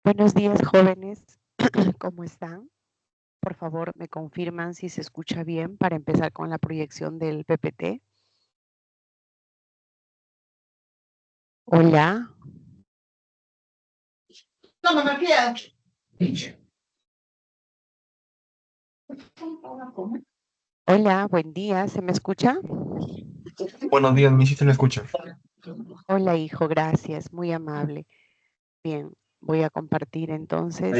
Buenos días, jóvenes. ¿Cómo están? Por favor, me confirman si se escucha bien para empezar con la proyección del PPT. Hola. No, me queda. Hola, buen día. ¿Se me escucha? Buenos días, mi sí se me escucha. Hola, hijo, gracias. Muy amable. Bien, voy a compartir entonces,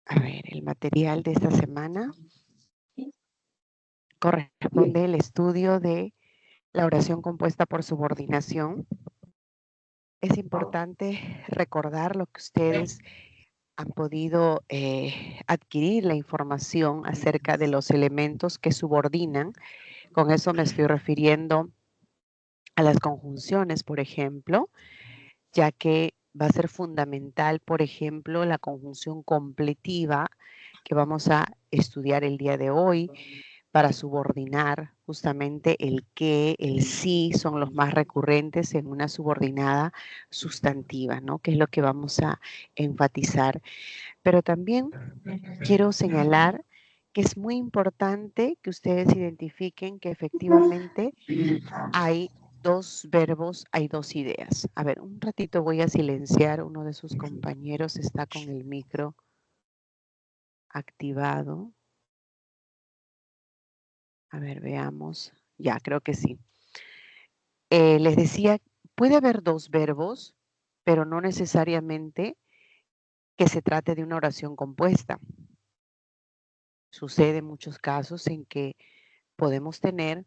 a ver, el material de esta semana. Corresponde el estudio de la oración compuesta por subordinación. Es importante recordar lo que ustedes han podido adquirir la información acerca de los elementos que subordinan. Con eso me estoy refiriendo a las conjunciones, por ejemplo, ya que va a ser fundamental, por ejemplo, la conjunción completiva que vamos a estudiar el día de hoy para subordinar justamente el que, el sí, son los más recurrentes en una subordinada sustantiva, ¿no? Que es lo que vamos a enfatizar. Pero también quiero señalar que es muy importante que ustedes identifiquen que efectivamente hay dos verbos, hay dos ideas. A ver, un ratito voy a silenciar. Uno de sus compañeros está con el micro activado. A ver, veamos. Ya, creo que sí. Les decía, puede haber dos verbos, pero no necesariamente que se trate de una oración compuesta. Sucede en muchos casos en que podemos tener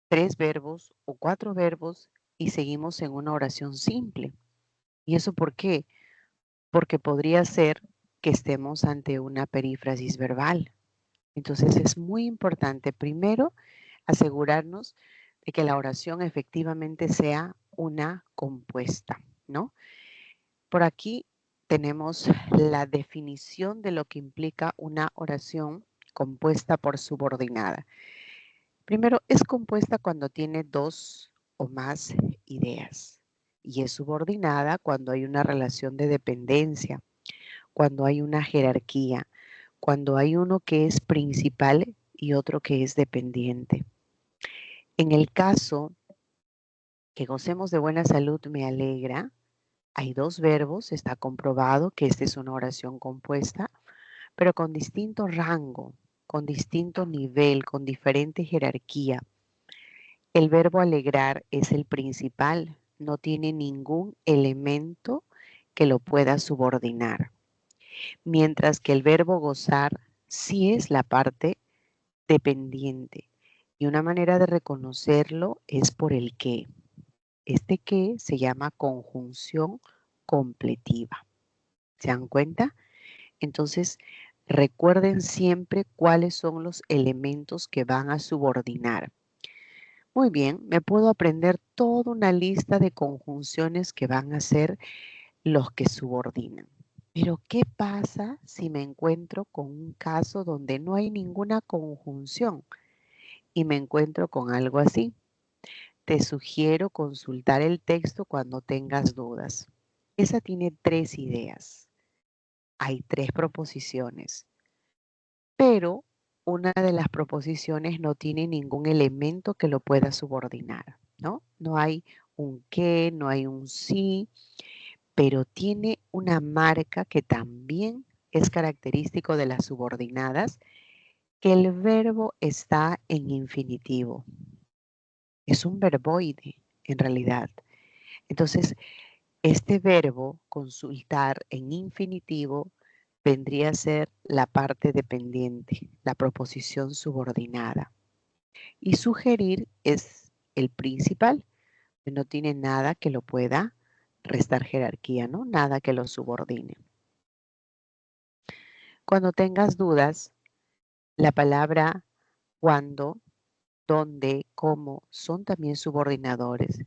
3 verbos o 4 verbos y seguimos en una oración simple. ¿Y eso por qué? Porque podría ser que estemos ante una perífrasis verbal. Entonces es muy importante primero asegurarnos de que la oración efectivamente sea una compuesta, ¿no? Por aquí tenemos la definición de lo que implica una oración compuesta por subordinada. Primero, es compuesta cuando tiene dos o más ideas y es subordinada cuando hay una relación de dependencia, cuando hay una jerarquía, cuando hay uno que es principal y otro que es dependiente. En el caso que gocemos de buena salud me alegra, hay dos verbos, está comprobado que esta es una oración compuesta, pero con distinto rango, con distinto nivel, con diferente jerarquía. El verbo alegrar es el principal, no tiene ningún elemento que lo pueda subordinar. Mientras que el verbo gozar sí es la parte dependiente. Y una manera de reconocerlo es por el que. Este que se llama conjunción completiva. ¿Se dan cuenta? Entonces, recuerden siempre cuáles son los elementos que van a subordinar. Muy bien, me puedo aprender toda una lista de conjunciones que van a ser los que subordinan. Pero, ¿qué pasa si me encuentro con un caso donde no hay ninguna conjunción y me encuentro con algo así? Te sugiero consultar el texto cuando tengas dudas. Esa tiene 3 ideas. Hay 3 proposiciones, pero una de las proposiciones no tiene ningún elemento que lo pueda subordinar, ¿no? No hay un qué, no hay un sí, pero tiene una marca que también es característico de las subordinadas, que el verbo está en infinitivo. Es un verboide, en realidad. Entonces, este verbo, consultar en infinitivo, vendría a ser la parte dependiente, la proposición subordinada. Y sugerir es el principal, que no tiene nada que lo pueda restar jerarquía, ¿no? Nada que lo subordine. Cuando tengas dudas, la palabra cuando, dónde, cómo son también subordinadores.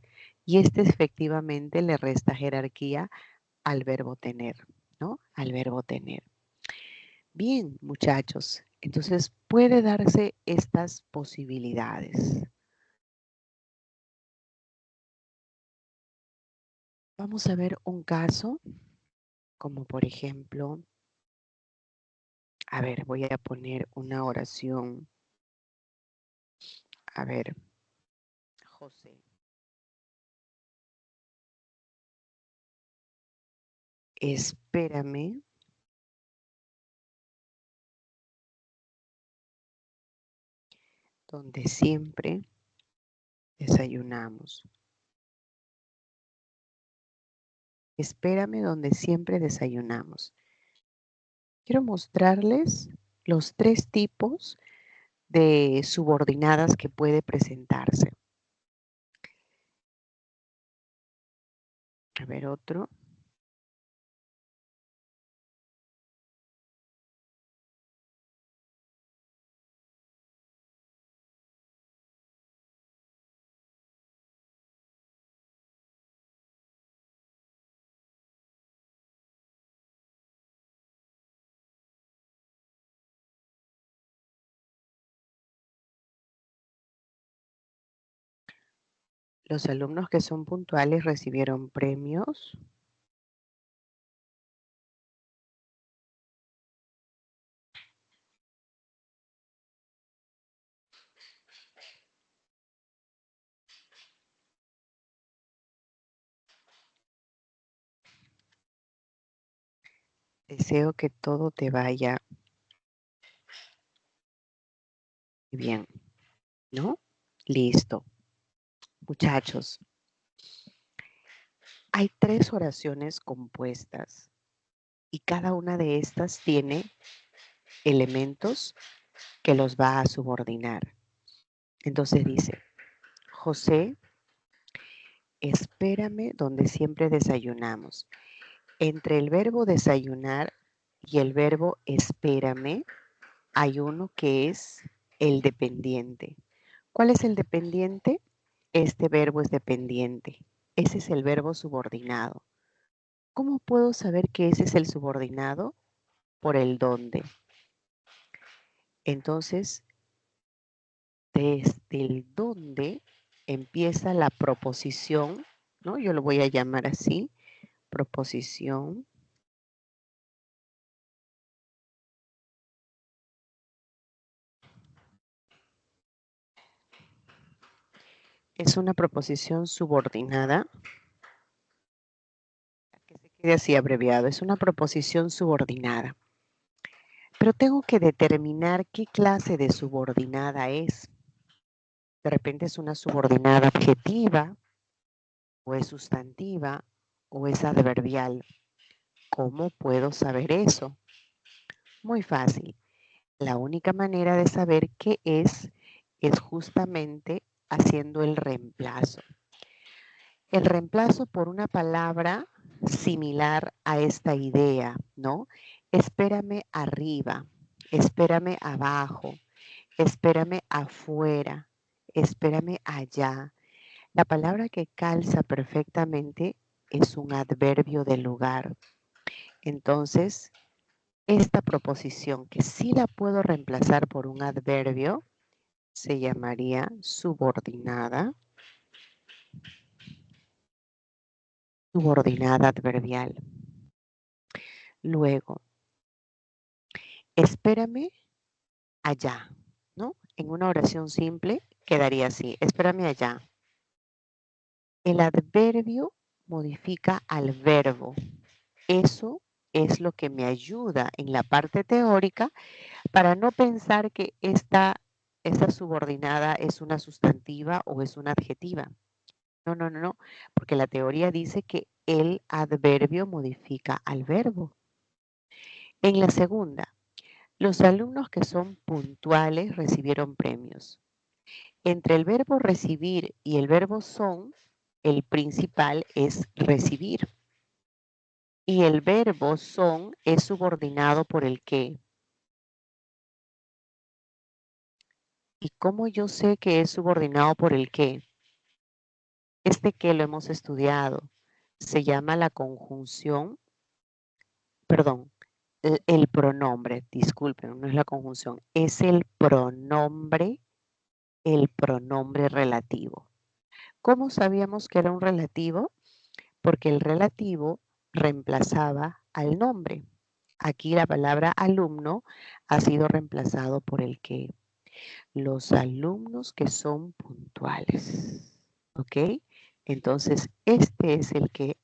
Y este efectivamente le resta jerarquía al verbo tener, ¿no? Al verbo tener. Bien, muchachos, entonces puede darse estas posibilidades. Vamos a ver un caso, como por ejemplo, a ver, voy a poner una oración. A ver, José. Espérame. Donde siempre desayunamos. Espérame donde siempre desayunamos. Quiero mostrarles los 3 tipos de subordinadas que puede presentarse. A ver, otro. Los alumnos que son puntuales recibieron premios. Deseo que todo te vaya bien, ¿no? Listo. Muchachos, hay 3 oraciones compuestas y cada una de estas tiene elementos que los va a subordinar. Entonces dice, José, espérame donde siempre desayunamos. Entre el verbo desayunar y el verbo espérame hay uno que es el dependiente. ¿Cuál es el dependiente? Este verbo es dependiente. Ese es el verbo subordinado. ¿Cómo puedo saber que ese es el subordinado? Por el dónde. Entonces, desde el dónde empieza la proposición, ¿no? Yo lo voy a llamar así, proposición. Es una proposición subordinada. Que se quede así abreviado. Es una proposición subordinada. Pero tengo que determinar qué clase de subordinada es. De repente es una subordinada adjetiva, o es sustantiva, o es adverbial. ¿Cómo puedo saber eso? Muy fácil. La única manera de saber qué es justamente haciendo el reemplazo. El reemplazo por una palabra similar a esta idea, ¿no? Espérame arriba, espérame abajo, espérame afuera, espérame allá. La palabra que calza perfectamente es un adverbio de lugar. Entonces, esta proposición que sí la puedo reemplazar por un adverbio se llamaría subordinada adverbial. Luego, espérame allá, ¿no? En una oración simple quedaría así, espérame allá. El adverbio modifica al verbo. Eso es lo que me ayuda en la parte teórica para no pensar que esta subordinada es una sustantiva o es una adjetiva. No, no, no, no, porque la teoría dice que el adverbio modifica al verbo. En la segunda, los alumnos que son puntuales recibieron premios. Entre el verbo recibir y el verbo son, el principal es recibir. Y el verbo son es subordinado por el qué. ¿Y cómo yo sé que es subordinado por el qué? Este que lo hemos estudiado se llama la conjunción, perdón, el pronombre, disculpen, no es la conjunción, es el pronombre relativo. ¿Cómo sabíamos que era un relativo? porque el relativo reemplazaba al nombre. Aquí la palabra alumno ha sido reemplazado por el que. Los alumnos que son puntuales. ¿Ok? Entonces, este es el que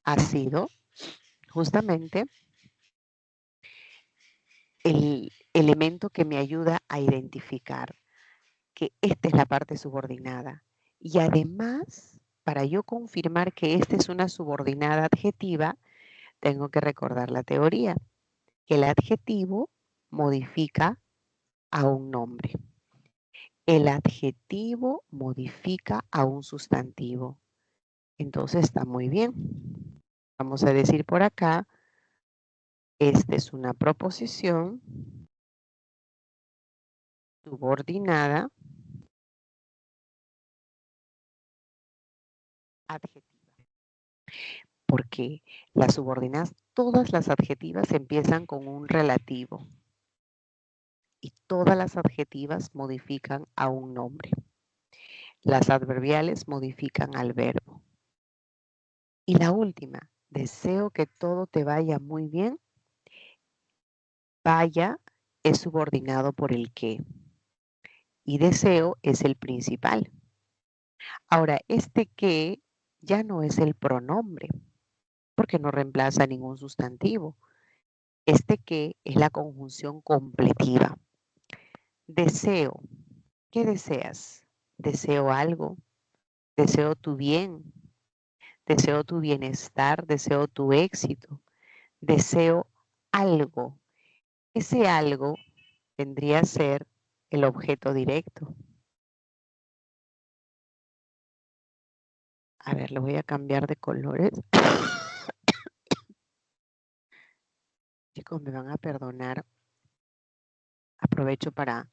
ha sido justamente el elemento que me ayuda a identificar que esta es la parte subordinada. Y además, para yo confirmar que esta es una subordinada adjetiva, tengo que recordar la teoría, que el adjetivo modifica a un nombre. El adjetivo modifica a un sustantivo. Entonces está muy bien. Vamos a decir por acá, esta es una proposición subordinada adjetiva. Porque las subordinadas, todas las adjetivas empiezan con un relativo. Y todas las adjetivas modifican a un nombre. Las adverbiales modifican al verbo. Y la última, deseo que todo te vaya muy bien. Vaya es subordinado por el que. Y deseo es el principal. Ahora, este que ya no es el pronombre, porque no reemplaza ningún sustantivo. Este que es la conjunción completiva. Deseo. ¿Qué deseas? Deseo algo. Deseo tu bien. Deseo tu bienestar. Deseo tu éxito. Deseo algo. Ese algo vendría a ser el objeto directo. A ver, lo voy a cambiar de colores. Chicos, me van a perdonar. Aprovecho para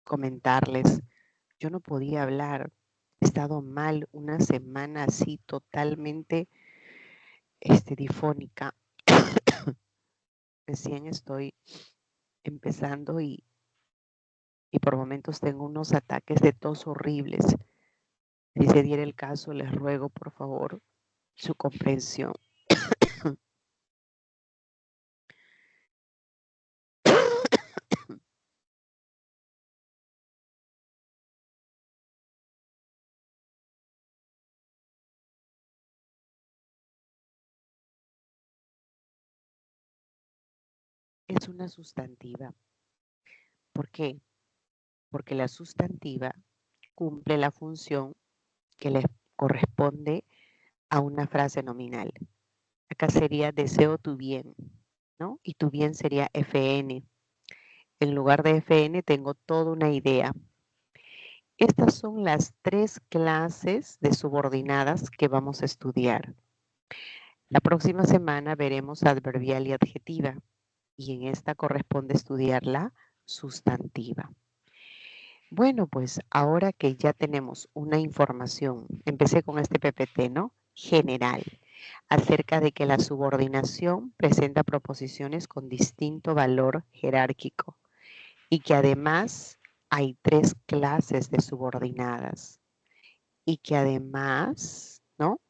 comentarles. Yo no podía hablar. He estado mal una semana así totalmente difónica. Recién estoy empezando y por momentos tengo unos ataques de tos horribles. Si se diera el caso, les ruego por favor su comprensión. Es una sustantiva. ¿Por qué? Porque la sustantiva cumple la función que le corresponde a una frase nominal. Acá sería deseo tu bien, ¿no? Y tu bien sería FN. En lugar de FN tengo toda una idea. Estas son las 3 clases de subordinadas que vamos a estudiar. La próxima semana veremos adverbial y adjetiva. Y en esta corresponde estudiar la sustantiva. Bueno, pues ahora que ya tenemos una información, empecé con este PPT, ¿no? General, acerca de que la subordinación presenta proposiciones con distinto valor jerárquico y que además hay 3 clases de subordinadas y que además, ¿no?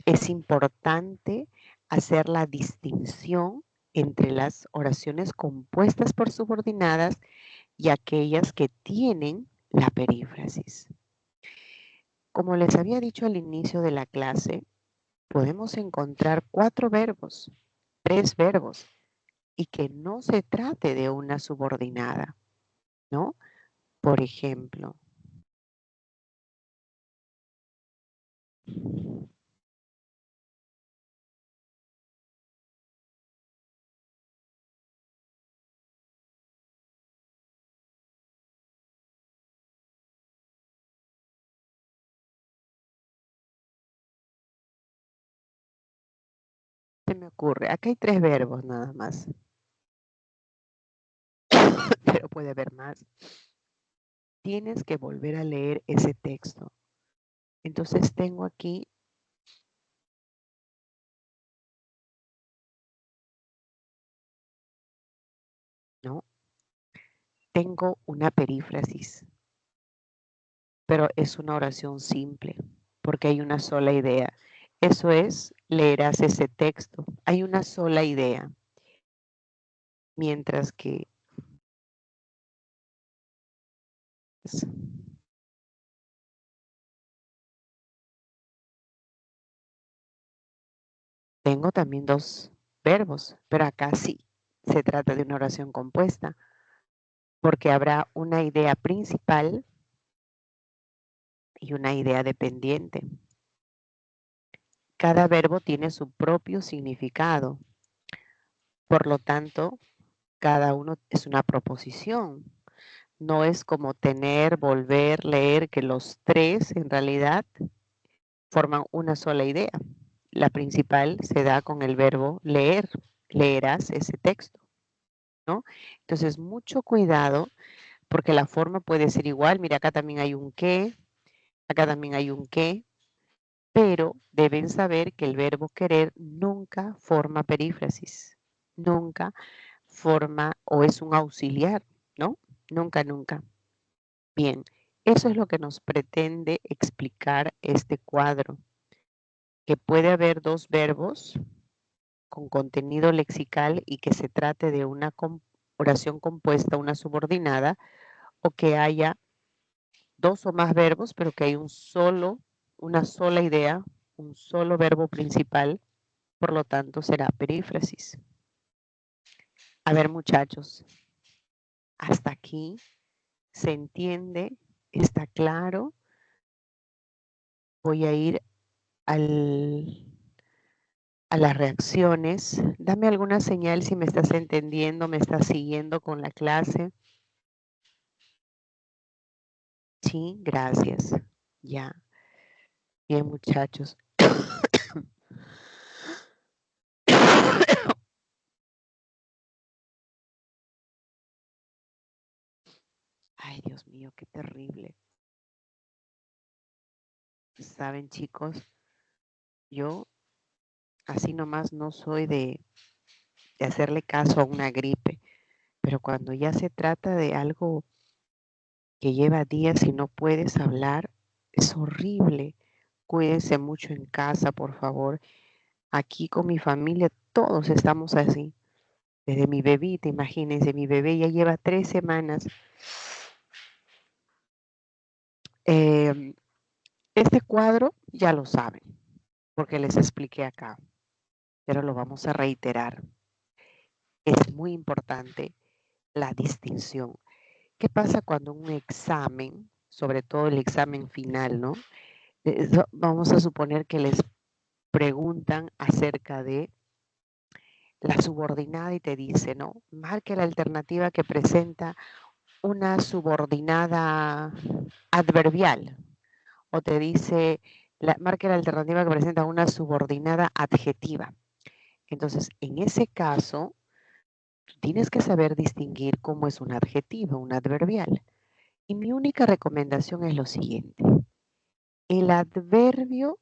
Es importante hacer la distinción entre las oraciones compuestas por subordinadas y aquellas que tienen la perífrasis. Como les había dicho al inicio de la clase, podemos encontrar 4 verbos, 3 verbos, y que no se trate de una subordinada, ¿no? Por ejemplo, se me ocurre, acá hay 3 verbos nada más, pero puede haber más. Tienes que volver a leer ese texto. Entonces tengo aquí ¿no? Tengo una perífrasis, pero es una oración simple, porque hay una sola idea. Eso es, leerás ese texto. Hay una sola idea. Mientras que tengo también dos verbos, pero acá sí se trata de una oración compuesta, porque habrá una idea principal y una idea dependiente. Cada verbo tiene su propio significado. Por lo tanto, cada uno es una proposición. No es como tener, volver, leer, que los tres en realidad forman una sola idea. La principal se da con el verbo leer. Leerás ese texto, ¿no? Entonces, mucho cuidado porque la forma puede ser igual. Mira, acá también hay un que, acá también hay un que, pero deben saber que el verbo querer nunca forma perífrasis, nunca forma o es un auxiliar, ¿no? Nunca, nunca. Bien, eso es lo que nos pretende explicar este cuadro, que puede haber dos verbos con contenido lexical y que se trate de una oración compuesta, una subordinada, o que haya dos o más verbos, pero que hay una sola idea, un solo verbo principal, por lo tanto será perífrasis. A ver, muchachos, hasta aquí se entiende, está claro. Voy a ir a las reacciones. Dame alguna señal si me estás entendiendo, me estás siguiendo con la clase. Sí, gracias. Ya. Bien, muchachos. Ay, Dios mío, qué terrible. Saben, chicos, yo así nomás no soy de hacerle caso a una gripe, pero cuando ya se trata de algo que lleva días y no puedes hablar, es horrible. Cuídense mucho en casa, por favor. Aquí con mi familia todos estamos así. Desde mi bebita, imagínense, mi bebé ya lleva 3 semanas. Este cuadro ya lo saben, porque les expliqué acá, pero lo vamos a reiterar. Es muy importante la distinción. ¿Qué pasa cuando un examen, sobre todo el examen final, ¿no? Vamos a suponer que les preguntan acerca de la subordinada y te dice, ¿no? Marque la alternativa que presenta una subordinada adverbial. O te dice, marque la alternativa que presenta una subordinada adjetiva. Entonces, en ese caso, tienes que saber distinguir cómo es un adjetivo, un adverbial. Y mi única recomendación es lo siguiente. El adverbio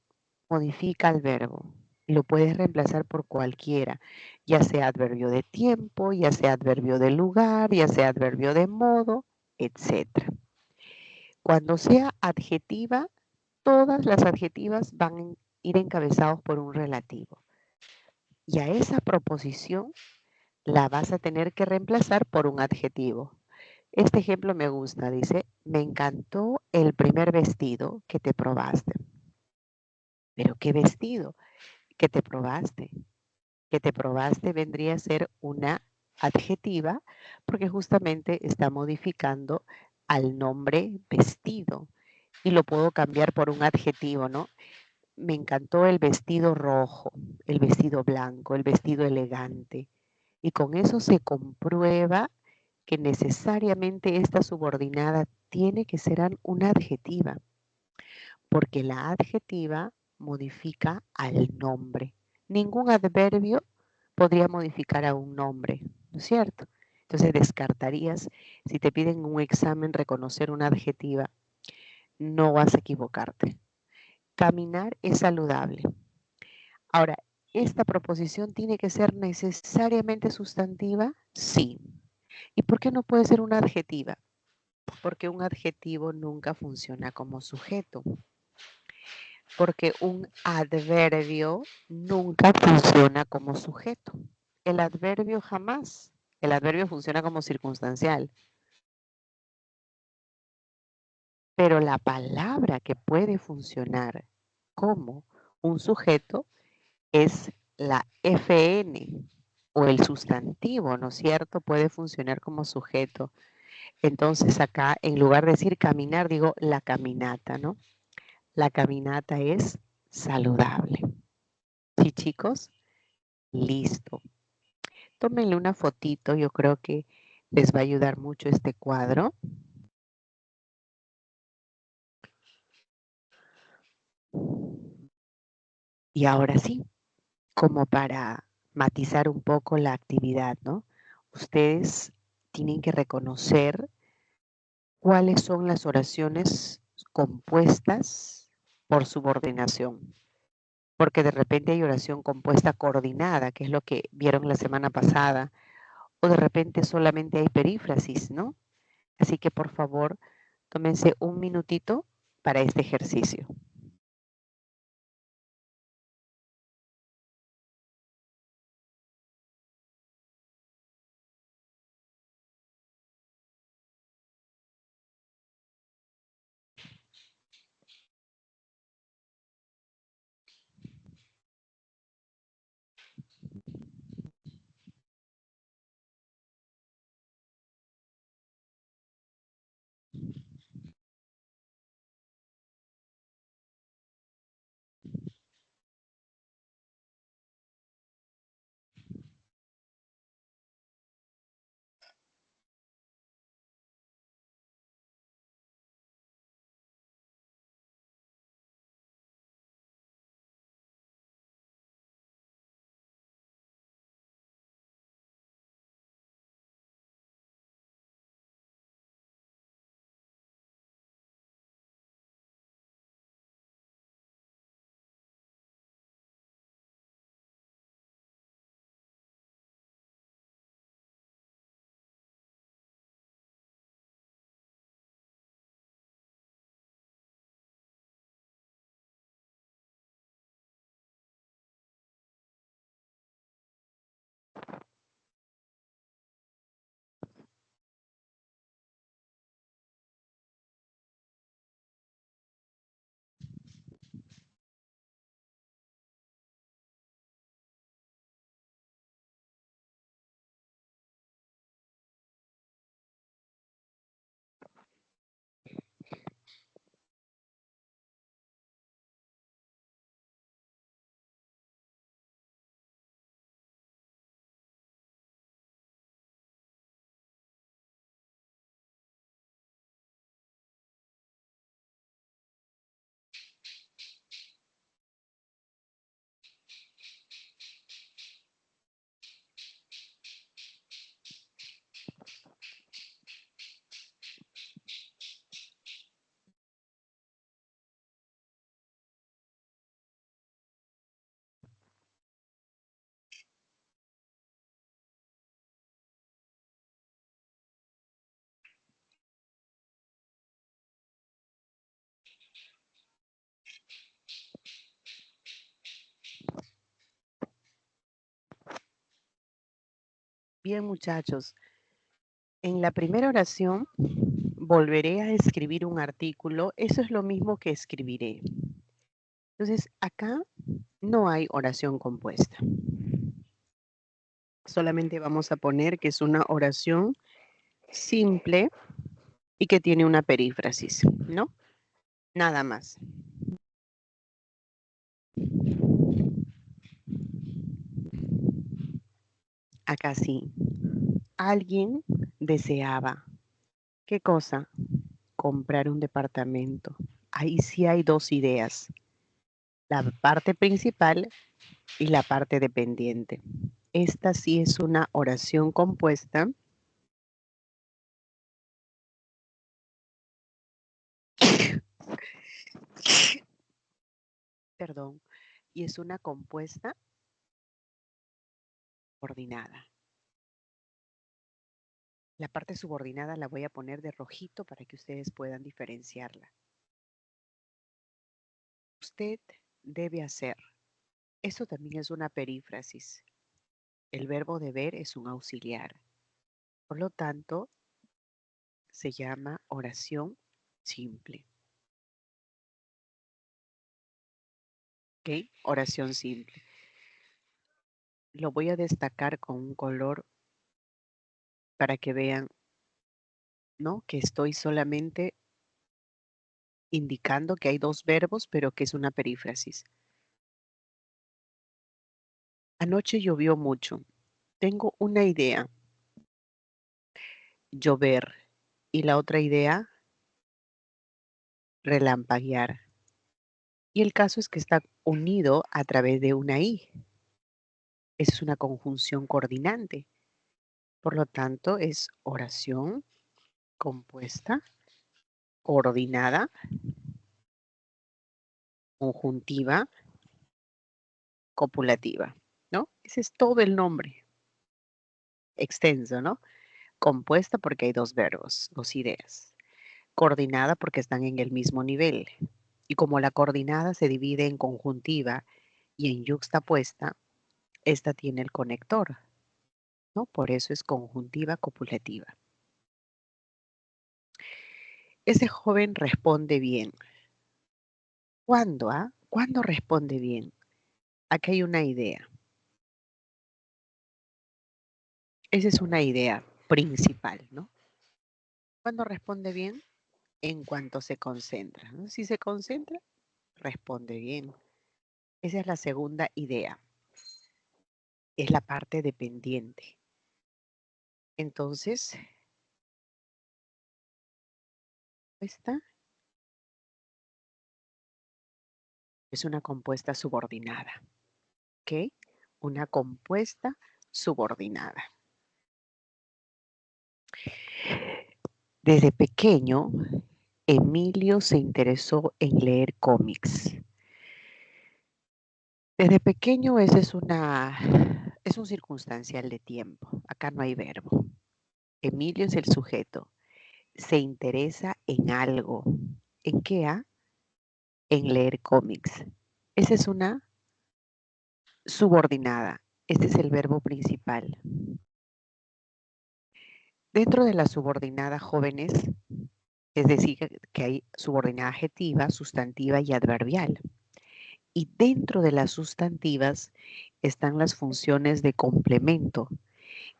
modifica el verbo. Lo puedes reemplazar por cualquiera, ya sea adverbio de tiempo, ya sea adverbio de lugar, ya sea adverbio de modo, etc. Cuando sea adjetiva, todas las adjetivas van a ir encabezados por un relativo. Y a esa proposición la vas a tener que reemplazar por un adjetivo. Este ejemplo me gusta, dice, me encantó el primer vestido que te probaste. ¿Pero qué vestido que te probaste? Que te probaste vendría a ser una adjetiva porque justamente está modificando al nombre vestido y lo puedo cambiar por un adjetivo, ¿no? Me encantó el vestido rojo, el vestido blanco, el vestido elegante. Y con eso se comprueba que necesariamente esta subordinada tiene que ser una adjetiva, porque la adjetiva modifica al nombre. Ningún adverbio podría modificar a un nombre, ¿no es cierto? Entonces descartarías, si te piden un examen reconocer una adjetiva, no vas a equivocarte. Caminar es saludable. Ahora, ¿esta proposición tiene que ser necesariamente sustantiva? Sí. ¿Y por qué no puede ser una adjetiva? Porque un adjetivo nunca funciona como sujeto. Porque un adverbio nunca funciona como sujeto. El adverbio jamás. El adverbio funciona como circunstancial. Pero la palabra que puede funcionar como un sujeto es la FN o el sustantivo, ¿no es cierto? Puede funcionar como sujeto. Entonces acá, en lugar de decir caminar, digo la caminata, ¿no? La caminata es saludable. ¿Sí, chicos? Listo. Tómenle una fotito, yo creo que les va a ayudar mucho este cuadro. Y ahora sí, como para matizar un poco la actividad, ¿no? Ustedes tienen que reconocer cuáles son las oraciones compuestas por subordinación. Porque de repente hay oración compuesta coordinada, que es lo que vieron la semana pasada, o de repente solamente hay perífrasis, ¿no? Así que por favor, tómense un minutito para este ejercicio. Bien, muchachos, en la primera oración volveré a escribir un artículo. Eso es lo mismo que escribiré. Entonces, acá no hay oración compuesta. Solamente vamos a poner que es una oración simple y que tiene una perífrasis, ¿no? Nada más. Acá sí. Alguien deseaba. ¿Qué cosa? Comprar un departamento. Ahí sí hay dos ideas. La parte principal y la parte dependiente. Esta sí es una oración compuesta. Perdón. Y es una compuesta ordinada. La parte subordinada la voy a poner de rojito para que ustedes puedan diferenciarla. usted debe hacer. Esto también es una perífrasis. El verbo deber es un auxiliar. Por lo tanto, se llama oración simple. ¿Ok? Oración simple. Lo voy a destacar con un color para que vean, ¿no? Que estoy solamente indicando que hay dos verbos, pero que es una perífrasis. Anoche llovió mucho. Tengo una idea. Llover. Y la otra idea, relampaguear. Y el caso es que está unido a través de una I. Es una conjunción coordinante. Por lo tanto, es oración compuesta, coordinada, conjuntiva, copulativa, ¿no? Ese es todo el nombre. Extenso, ¿no? Compuesta porque hay dos verbos, dos ideas. Coordinada porque están en el mismo nivel. Y como la coordinada se divide en conjuntiva y en yuxtapuesta, esta tiene el conector, ¿no? Por eso es conjuntiva copulativa. Ese joven responde bien. ¿Cuándo? ¿Cuándo responde bien? Aquí hay una idea. Esa es una idea principal, ¿no? ¿Cuándo responde bien? En cuanto se concentra, ¿no? Si se concentra, responde bien. Esa es la segunda idea. Es la parte dependiente. Entonces, esta es una compuesta subordinada. ¿Ok? Una compuesta subordinada. Desde pequeño, Emilio se interesó en leer cómics. Desde pequeño ese es un circunstancial de tiempo. Acá no hay verbo. Emilio es el sujeto. Se interesa en algo. ¿En qué? En leer cómics. Esa es una subordinada. Este es el verbo principal. Dentro de la subordinada, jóvenes, es decir, que hay subordinada adjetiva, sustantiva y adverbial. Y dentro de las sustantivas están las funciones de complemento.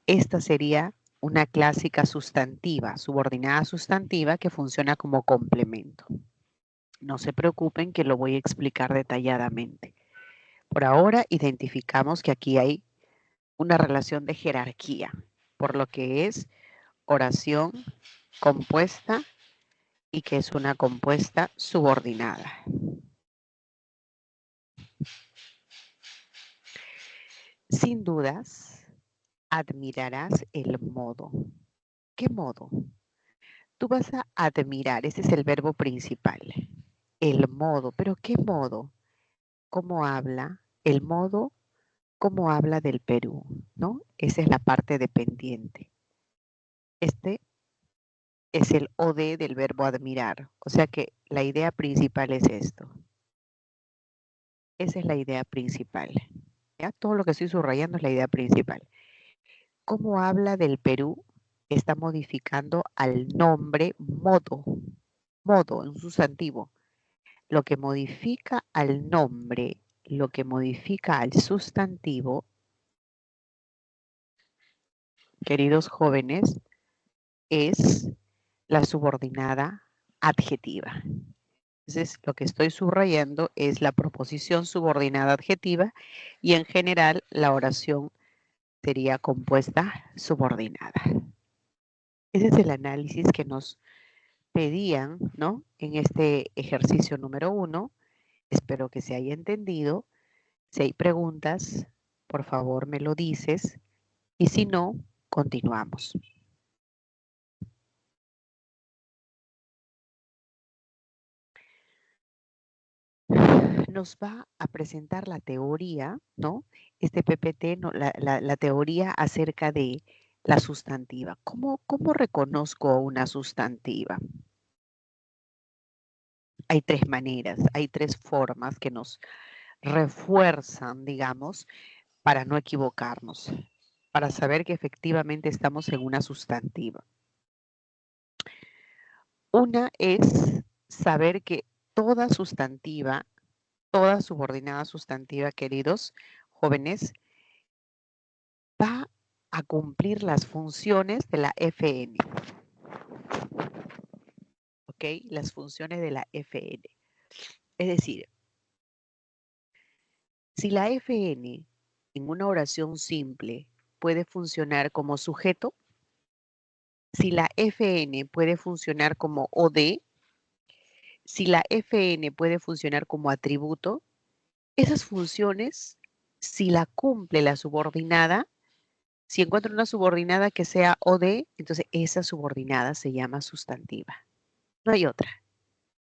Esta sería una clásica sustantiva, subordinada sustantiva que funciona como complemento. No se preocupen que lo voy a explicar detalladamente. Por ahora identificamos que aquí hay una relación de jerarquía, por lo que es oración compuesta y que es una compuesta subordinada. Sin dudas, admirarás el modo. ¿Qué modo? Tú vas a admirar, ese es el verbo principal. El modo, pero ¿qué modo? ¿Cómo habla? El modo, ¿cómo habla del Perú? ¿No? Esa es la parte dependiente. Este es el OD del verbo admirar. O sea que la idea principal es esto. Esa es la idea principal. ¿Ya? Todo lo que estoy subrayando es la idea principal. ¿Cómo habla del Perú? Está modificando al nombre modo. Modo, un sustantivo. Lo que modifica al nombre, lo que modifica al sustantivo, queridos jóvenes, es la subordinada adjetiva. Entonces, lo que estoy subrayando es la proposición subordinada adjetiva y en general la oración sería compuesta subordinada. Ese es el análisis que nos pedían, ¿no? En este ejercicio número 1. Espero que se haya entendido. Si hay preguntas, por favor me lo dices. Y si no, continuamos. Nos va a presentar la teoría, ¿no? Este PPT, no, la teoría acerca de la sustantiva. ¿Cómo reconozco una sustantiva? Hay tres maneras, hay tres formas que nos refuerzan, digamos, para no equivocarnos, para saber que efectivamente estamos en una sustantiva. Una es saber que toda sustantiva, toda subordinada sustantiva, queridos jóvenes, va a cumplir las funciones de la FN. ¿Ok? Las funciones de la FN. Es decir, si la FN en una oración simple puede funcionar como sujeto, si la FN puede funcionar como OD, si la FN puede funcionar como atributo, esas funciones, si la cumple la subordinada, si encuentro una subordinada que sea OD, entonces esa subordinada se llama sustantiva. No hay otra.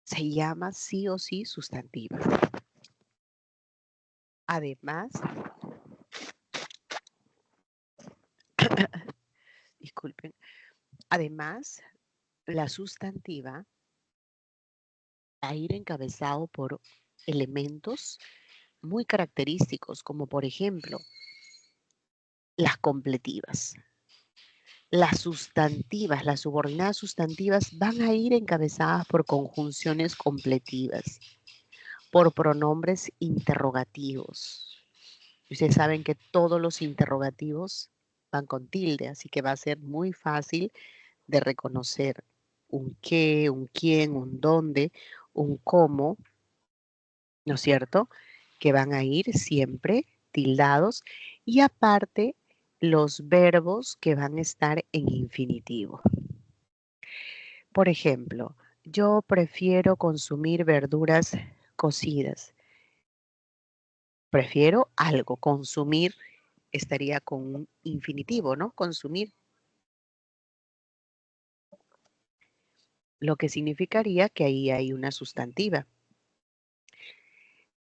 Se llama sí o sí sustantiva. Además, disculpen, además, la sustantiva va a ir encabezado por elementos muy característicos, como por ejemplo, las completivas. Las sustantivas, las subordinadas sustantivas van a ir encabezadas por conjunciones completivas, por pronombres interrogativos. Ustedes saben que todos los interrogativos van con tilde, así que va a ser muy fácil de reconocer un qué, un quién, un dónde, un cómo, ¿no es cierto? Que van a ir siempre tildados y aparte los verbos que van a estar en infinitivo. Por ejemplo, yo prefiero consumir verduras cocidas. Prefiero algo, consumir estaría con un infinitivo, ¿no? Consumir, lo que significaría que ahí hay una sustantiva.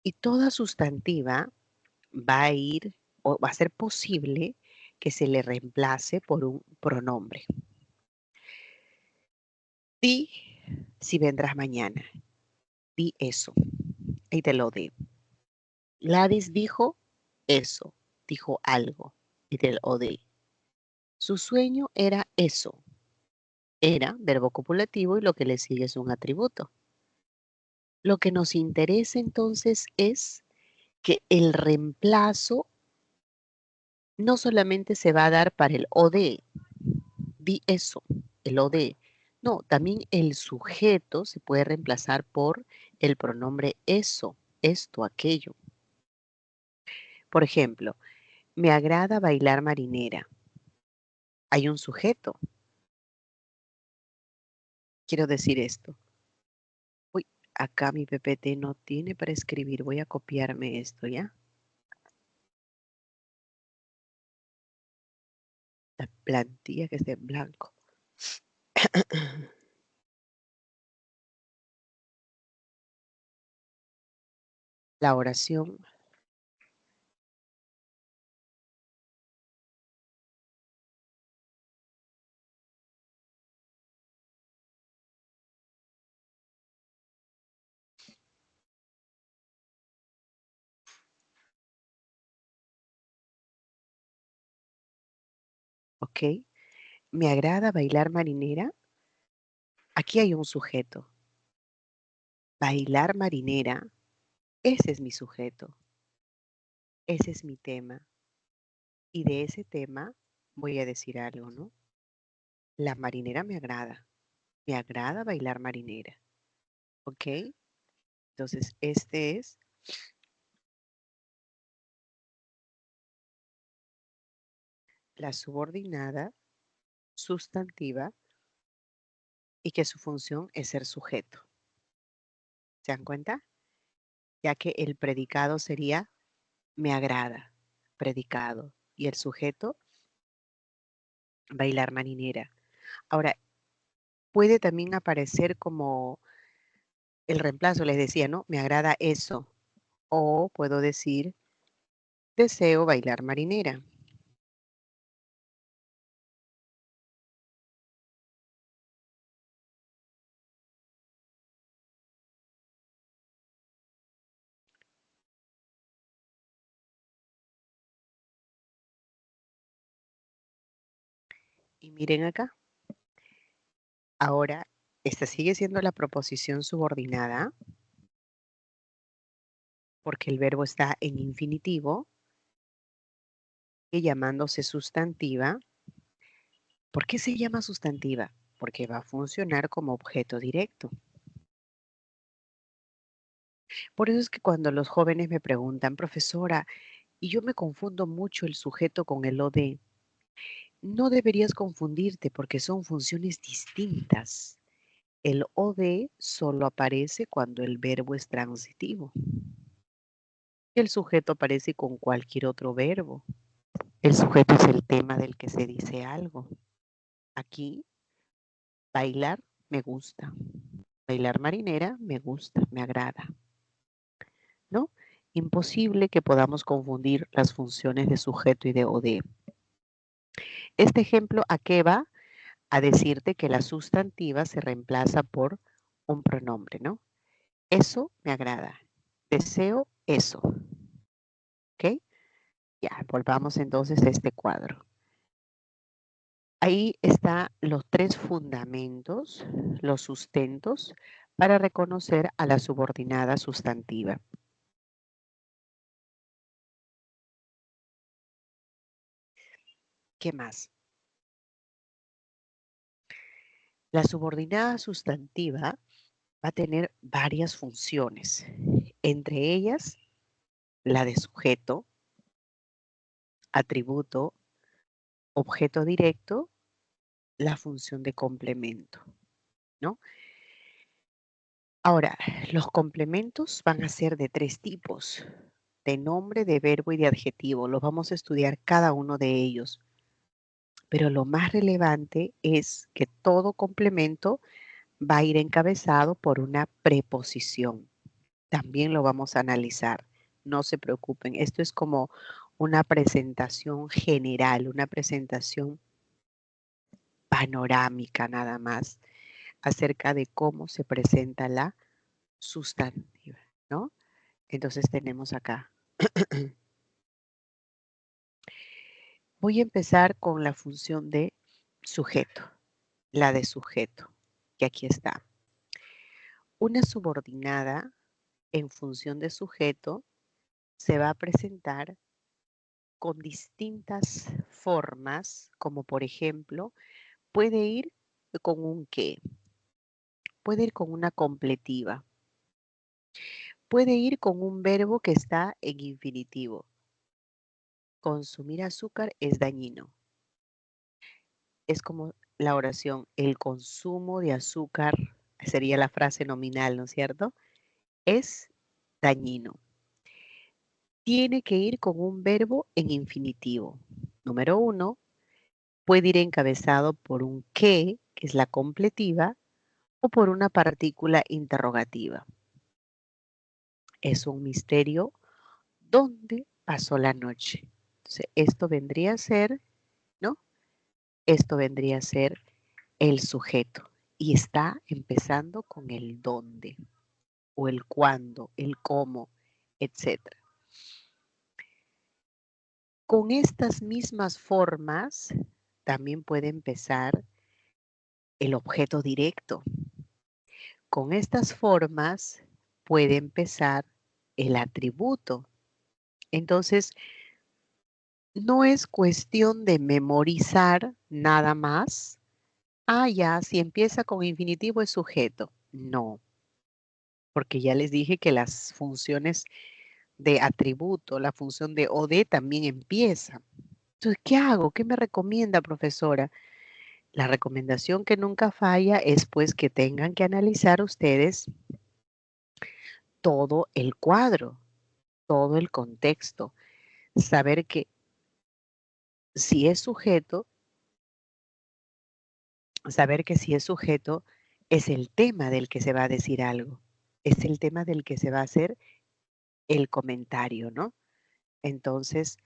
Y toda sustantiva va a ir o va a ser posible que se le reemplace por un pronombre. Di si vendrás mañana. Di eso. Ahí te lo di. Gladys dijo eso. Dijo algo. Y te lo di. Su sueño era eso. Era verbo copulativo y lo que le sigue es un atributo. Lo que nos interesa entonces es que el reemplazo no solamente se va a dar para el OD, di eso, el OD. No, también el sujeto se puede reemplazar por el pronombre eso, esto, aquello. Por ejemplo, me agrada bailar marinera. Hay un sujeto. Quiero decir esto. Uy, acá mi PPT no tiene para escribir. Voy a copiarme esto, ¿ya? La plantilla que esté en blanco. La oración. ¿Ok? Me agrada bailar marinera. Aquí hay un sujeto. Bailar marinera. Ese es mi sujeto. Ese es mi tema. Y de ese tema voy a decir algo, ¿no? La marinera me agrada. Me agrada bailar marinera. ¿Ok? Entonces, este es la subordinada sustantiva y que su función es ser sujeto. ¿Se dan cuenta? Ya que el predicado sería me agrada, predicado. Y el sujeto, bailar marinera. Ahora, puede también aparecer como el reemplazo, les decía, ¿no? Me agrada eso. O puedo decir, deseo bailar marinera. Y miren acá. Ahora, esta sigue siendo la proposición subordinada porque el verbo está en infinitivo y llamándose sustantiva. ¿Por qué se llama sustantiva? Porque va a funcionar como objeto directo. Por eso es que cuando los jóvenes me preguntan, profesora, y yo me confundo mucho el sujeto con el OD, no deberías confundirte porque son funciones distintas. El OD solo aparece cuando el verbo es transitivo. El sujeto aparece con cualquier otro verbo. El sujeto es el tema del que se dice algo. Aquí, bailar me gusta. Bailar marinera me gusta, me agrada. ¿No? Imposible que podamos confundir las funciones de sujeto y de OD. Este ejemplo, ¿a qué va? A decirte que la sustantiva se reemplaza por un pronombre, ¿no? Eso me agrada. Deseo eso. ¿Ok? Ya, volvamos entonces a este cuadro. Ahí están los tres fundamentos, los sustentos, para reconocer a la subordinada sustantiva. ¿Qué más? La subordinada sustantiva va a tener varias funciones, entre ellas la de sujeto, atributo, objeto directo, la función de complemento, ¿no? Ahora, los complementos van a ser de tres tipos, de nombre, de verbo y de adjetivo. Los vamos a estudiar cada uno de ellos. Pero lo más relevante es que todo complemento va a ir encabezado por una preposición. También lo vamos a analizar. No se preocupen, esto es como una presentación general, una presentación panorámica nada más acerca de cómo se presenta la sustantiva, ¿no? Entonces tenemos acá. Voy a empezar con la función de sujeto, la de sujeto, que aquí está. Una subordinada en función de sujeto se va a presentar con distintas formas, como por ejemplo, puede ir con un qué, puede ir con una completiva, puede ir con un verbo que está en infinitivo. Consumir azúcar es dañino. Es como la oración, el consumo de azúcar, sería la frase nominal, ¿no es cierto? Es dañino. Tiene que ir con un verbo en infinitivo. Número 1, puede ir encabezado por un que es la completiva, o por una partícula interrogativa. Es un misterio dónde pasó la noche. Entonces, esto vendría a ser, ¿no? Esto vendría a ser el sujeto y está empezando con el dónde o el cuándo, el cómo, etcétera. Con estas mismas formas también puede empezar el objeto directo. Con estas formas puede empezar el atributo. Entonces, no es cuestión de memorizar nada más. Ah, ya, si empieza con infinitivo es sujeto. No, porque ya les dije que las funciones de atributo, la función de OD también empieza. Entonces, ¿qué hago? ¿Qué me recomienda, profesora? La recomendación que nunca falla es pues que tengan que analizar ustedes todo el cuadro, todo el contexto, saber que si es sujeto, saber que si es sujeto es el tema del que se va a decir algo, es el tema del que se va a hacer el comentario, ¿no? Entonces,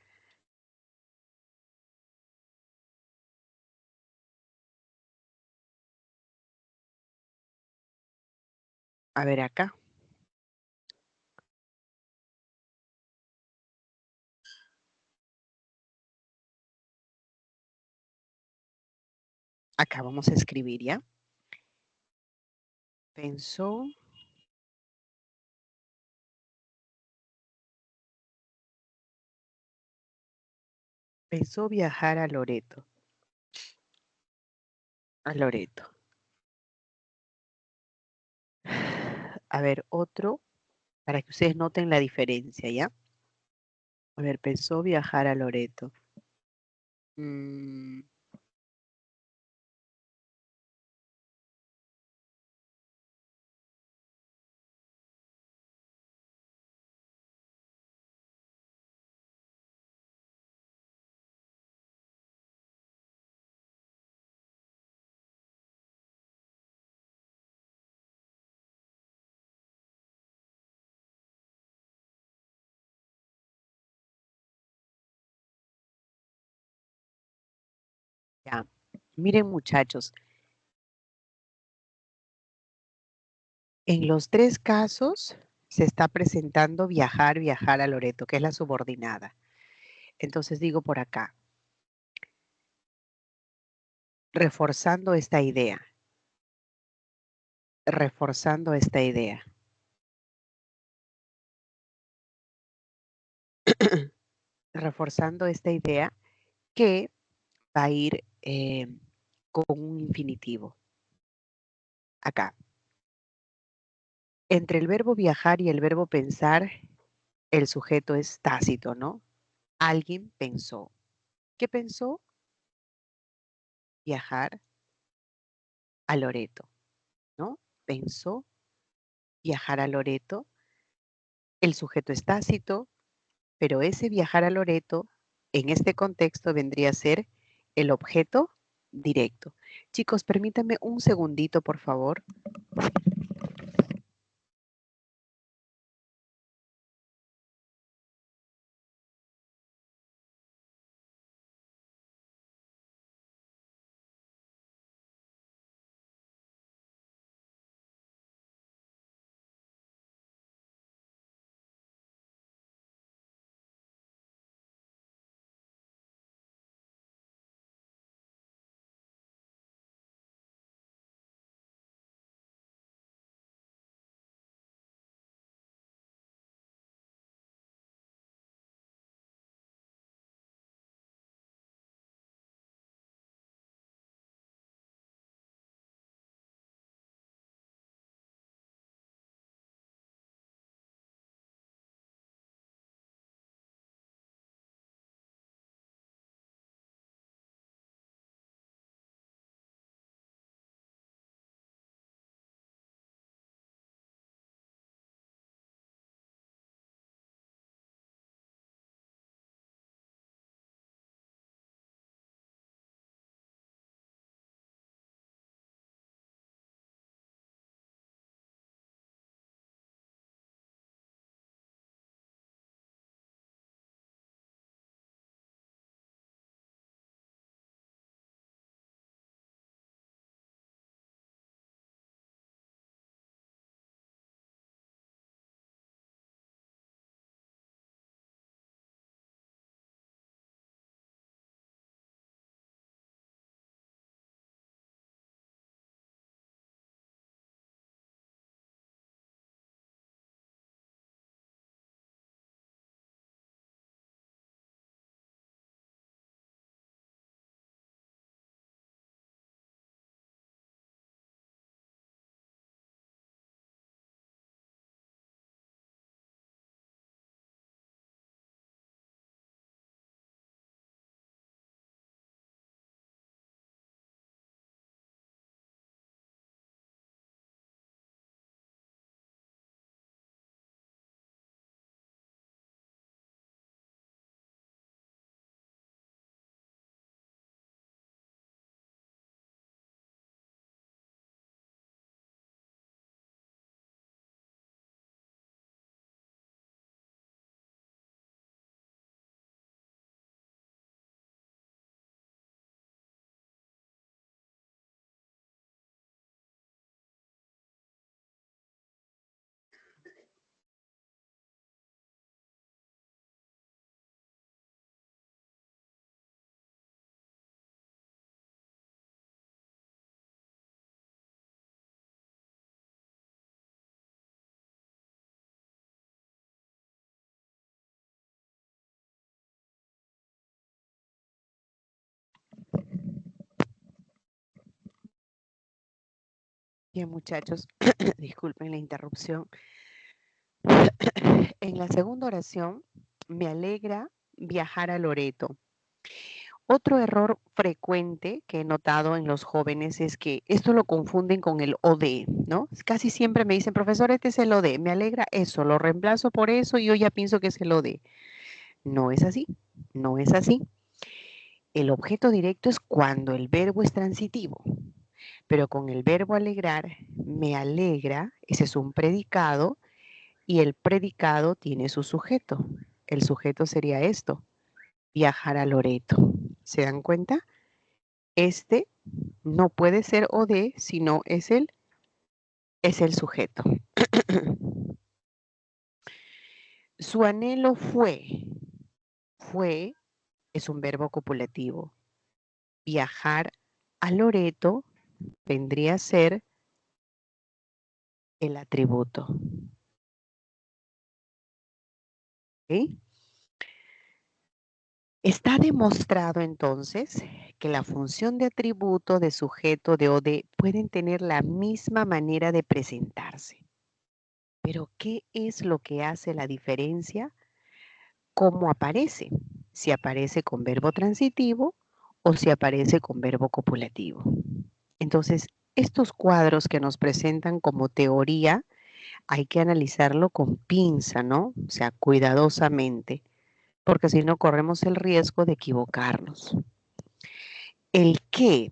a ver acá. Acá vamos a escribir ya. Pensó viajar a Loreto. A Loreto. A ver, otro, para que ustedes noten la diferencia, ¿ya? A ver, pensó viajar a Loreto. Mm, ya. Miren, muchachos, en los tres casos se está presentando viajar, viajar a Loreto, que es la subordinada. Entonces digo por acá, reforzando esta idea, reforzando esta idea. Reforzando esta idea que va a ir con un infinitivo. Acá. Entre el verbo viajar y el verbo pensar, el sujeto es tácito, ¿no? Alguien pensó. ¿Qué pensó? Viajar a Loreto, ¿no? Pensó viajar a Loreto. El sujeto es tácito, pero ese viajar a Loreto, en este contexto, vendría a ser el objeto directo. Chicos, permítanme un segundito, por favor. Bien, muchachos, disculpen la interrupción. En la segunda oración, me alegra viajar a Loreto. Otro error frecuente que he notado en los jóvenes es que esto lo confunden con el OD, ¿no? Casi siempre me dicen, profesor, este es el OD, me alegra eso, lo reemplazo por eso y yo ya pienso que es el OD. No es así, no es así. El objeto directo es cuando el verbo es transitivo, pero con el verbo alegrar, me alegra, ese es un predicado y el predicado tiene su sujeto. El sujeto sería esto, viajar a Loreto. ¿Se dan cuenta? Este no puede ser OD, sino es el sujeto. Su anhelo fue es un verbo copulativo. Viajar a Loreto vendría a ser el atributo. ¿Ok? Está demostrado entonces que la función de atributo, de sujeto, de OD pueden tener la misma manera de presentarse. Pero ¿qué es lo que hace la diferencia? ¿Cómo aparece? Si aparece con verbo transitivo o si aparece con verbo copulativo. Entonces, estos cuadros que nos presentan como teoría hay que analizarlo con pinza, ¿no? O sea, cuidadosamente, porque si no corremos el riesgo de equivocarnos. El que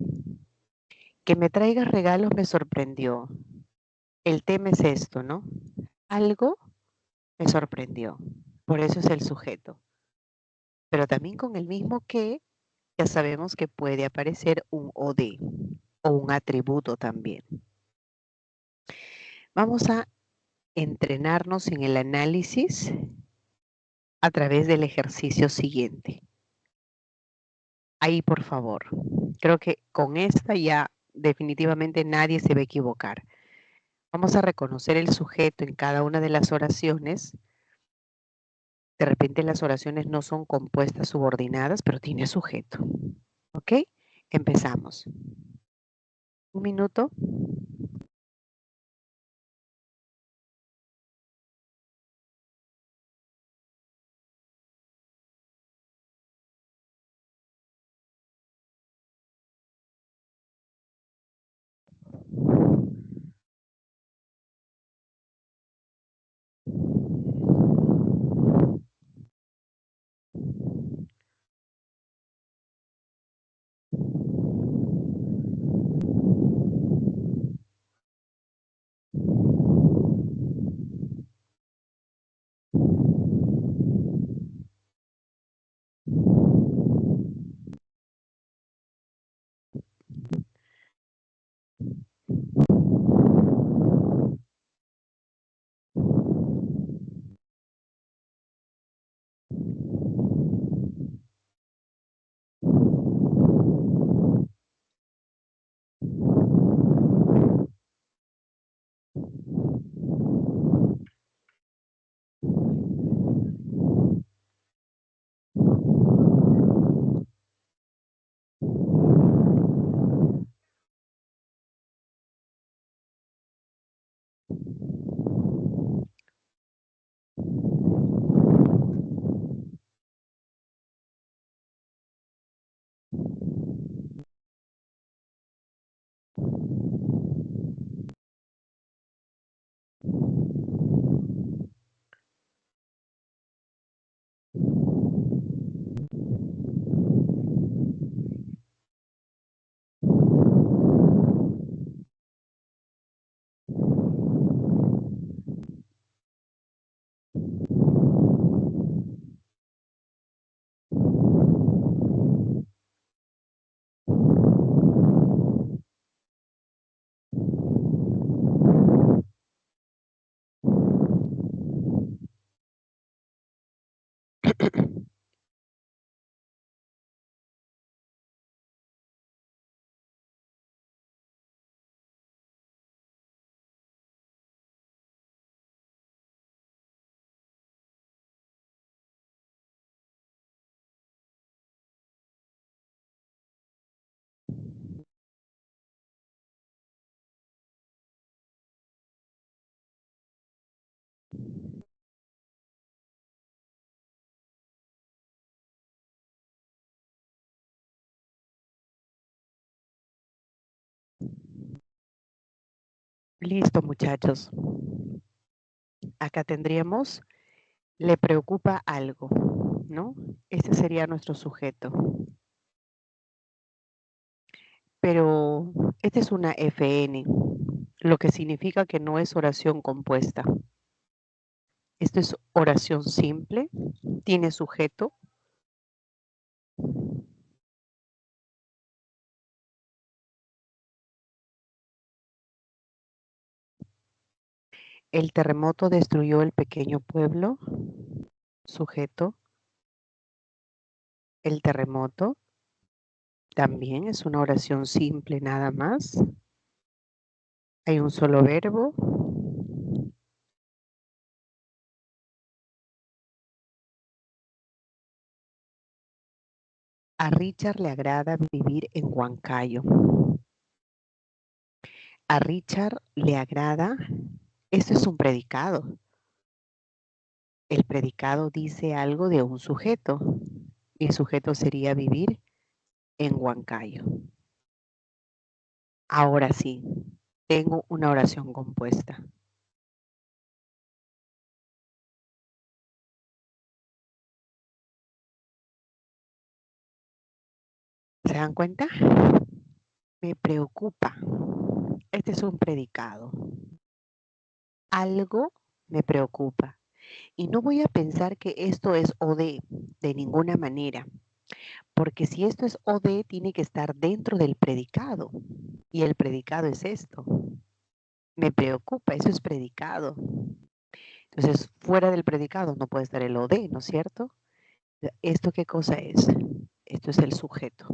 me traiga regalos me sorprendió. El tema es esto, ¿no? Algo me sorprendió. Por eso es el sujeto. Pero también con el mismo que, ya sabemos que puede aparecer un OD o un atributo también. Vamos a entrenarnos en el análisis a través del ejercicio siguiente. Ahí, por favor. Creo que con esta ya definitivamente nadie se va a equivocar. Vamos a reconocer el sujeto en cada una de las oraciones. De repente las oraciones no son compuestas subordinadas, pero tiene sujeto. ¿Ok? Empezamos. Un minuto. Listo, muchachos. Acá tendríamos, le preocupa algo, ¿no? Este sería nuestro sujeto. Pero esta es una FN, lo que significa que no es oración compuesta. Esto es oración simple, tiene sujeto. El terremoto destruyó el pequeño pueblo. Sujeto. El terremoto también es una oración simple nada más. Hay un solo verbo. A Richard le agrada vivir en Huancayo. A Richard le agrada. Esto es un predicado. El predicado dice algo de un sujeto. Y el sujeto sería vivir en Huancayo. Ahora sí, tengo una oración compuesta. ¿Se dan cuenta? Me preocupa. Este es un predicado. Algo me preocupa. Y no voy a pensar que esto es OD de ninguna manera. Porque si esto es OD, tiene que estar dentro del predicado. Y el predicado es esto. Me preocupa, eso es predicado. Entonces, fuera del predicado no puede estar el OD, ¿no es cierto? ¿Esto qué cosa es? Esto es el sujeto.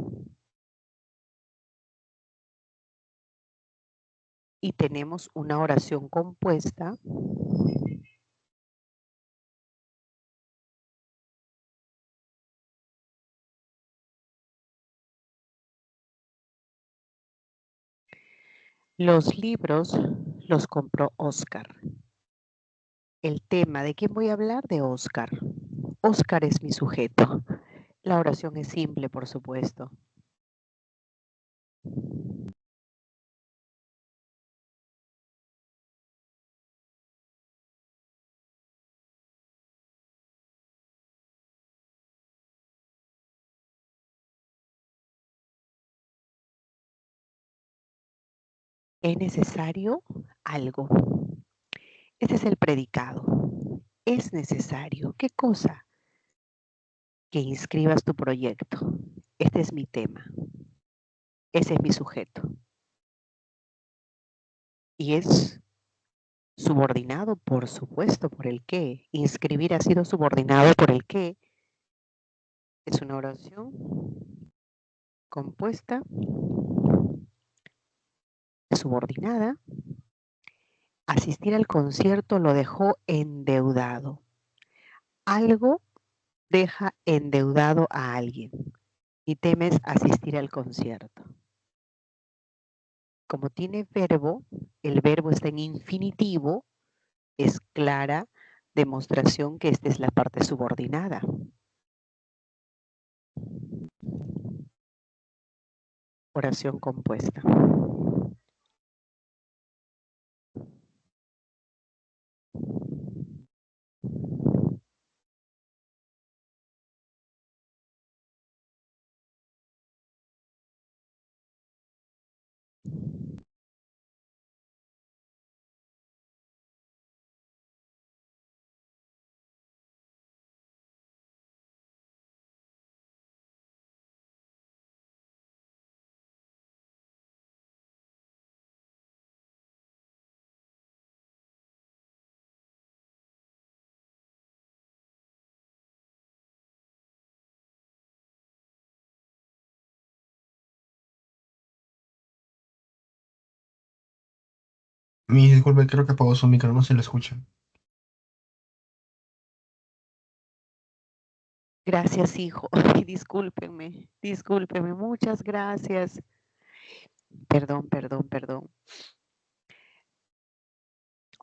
Y tenemos una oración compuesta. Los libros los compró Oscar. El tema, ¿de quién voy a hablar? De Oscar. Oscar es mi sujeto. La oración es simple, por supuesto. Es necesario algo. Este es el predicado. Es necesario. ¿Qué cosa? Que inscribas tu proyecto. Este es mi tema. Ese es mi sujeto. Y es subordinado, por supuesto, por el qué. Inscribir ha sido subordinado por el qué. Es una oración compuesta, subordinada. Asistir al concierto lo dejó endeudado. Algo deja endeudado a alguien y temes asistir al concierto. Como tiene verbo, el verbo está en infinitivo, es clara demostración que esta es la parte subordinada. Oración compuesta. Mi disculpe, creo que apagó su micro, no se le escucha. Gracias, hijo. Ay, discúlpenme, muchas gracias. Perdón.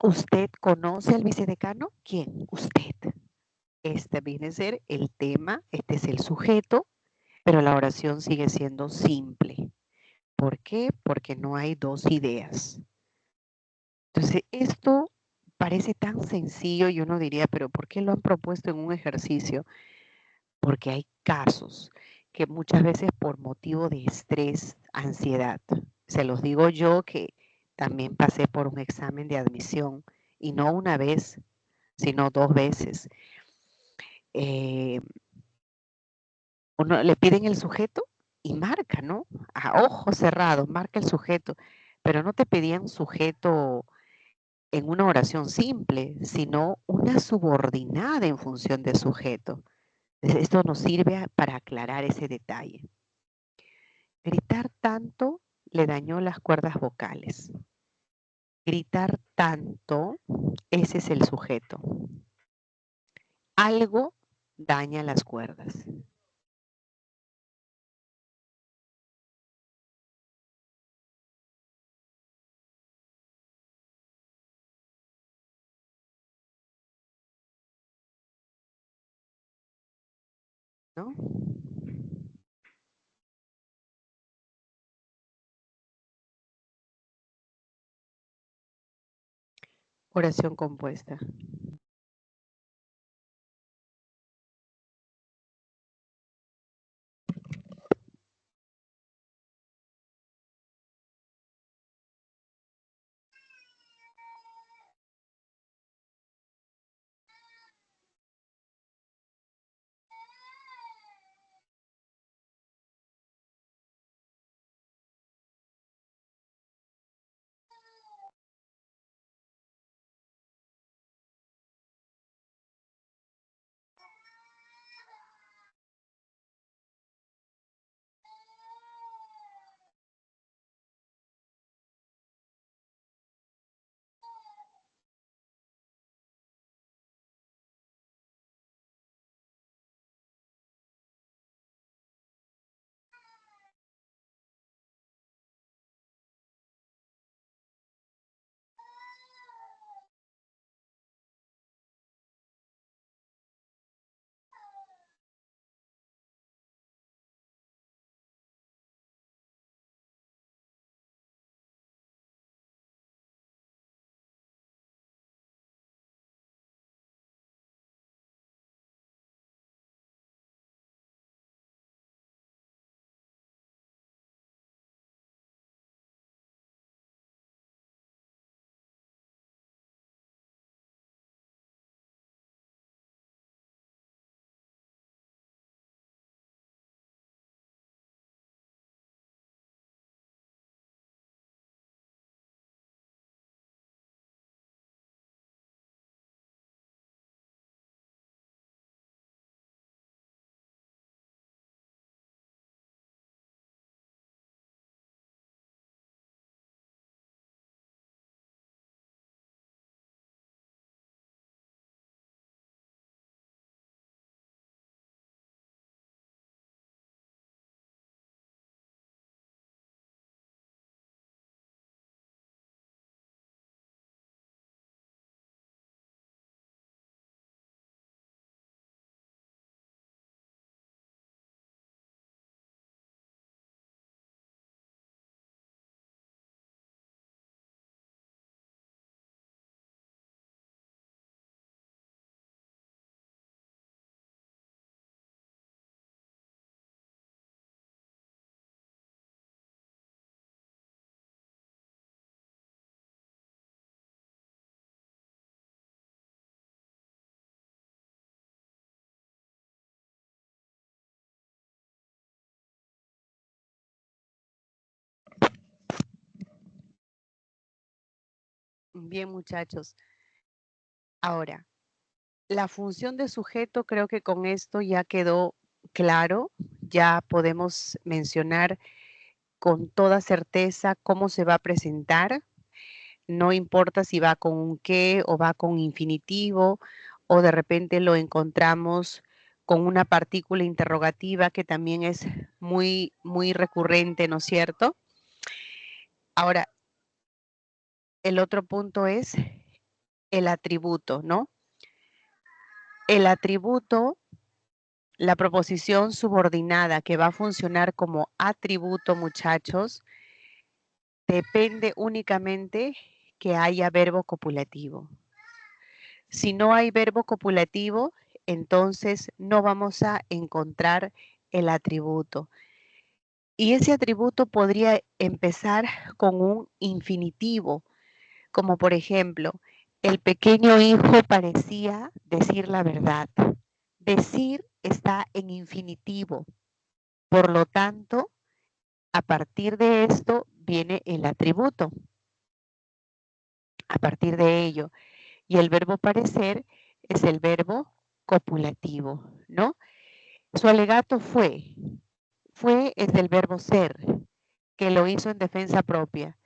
¿Usted conoce al vicedecano? ¿Quién? Usted. Este viene a ser el tema, este es el sujeto, pero la oración sigue siendo simple. ¿Por qué? Porque no hay dos ideas. Entonces, esto parece tan sencillo y uno diría, pero ¿por qué lo han propuesto en un ejercicio? Porque hay casos que muchas veces por motivo de estrés, ansiedad, se los digo yo que también pasé por un examen de admisión y no una vez, sino 2 veces. Uno le piden el sujeto y marca, ¿no? A ojos cerrados, marca el sujeto, pero no te pedían sujeto en una oración simple, sino una subordinada en función de sujeto. Esto nos sirve para aclarar ese detalle. Gritar tanto le dañó las cuerdas vocales. Gritar tanto, ese es el sujeto. Algo daña las cuerdas. ¿No? Oración compuesta. Bien, muchachos. Ahora, la función de sujeto, creo que con esto ya quedó claro. Ya podemos mencionar con toda certeza cómo se va a presentar. No importa si va con un qué o va con infinitivo o de repente lo encontramos con una partícula interrogativa que también es muy recurrente, ¿no es cierto? Ahora, el otro punto es el atributo, ¿no? El atributo, la proposición subordinada que va a funcionar como atributo, muchachos, depende únicamente que haya verbo copulativo. Si no hay verbo copulativo, entonces no vamos a encontrar el atributo. Y ese atributo podría empezar con un infinitivo, como por ejemplo, el pequeño hijo parecía decir la verdad. Decir está en infinitivo. Por lo tanto, a partir de esto viene el atributo. A partir de ello. Y el verbo parecer es el verbo copulativo, ¿no? Su alegato fue. Fue es del verbo ser, que lo hizo en defensa propia.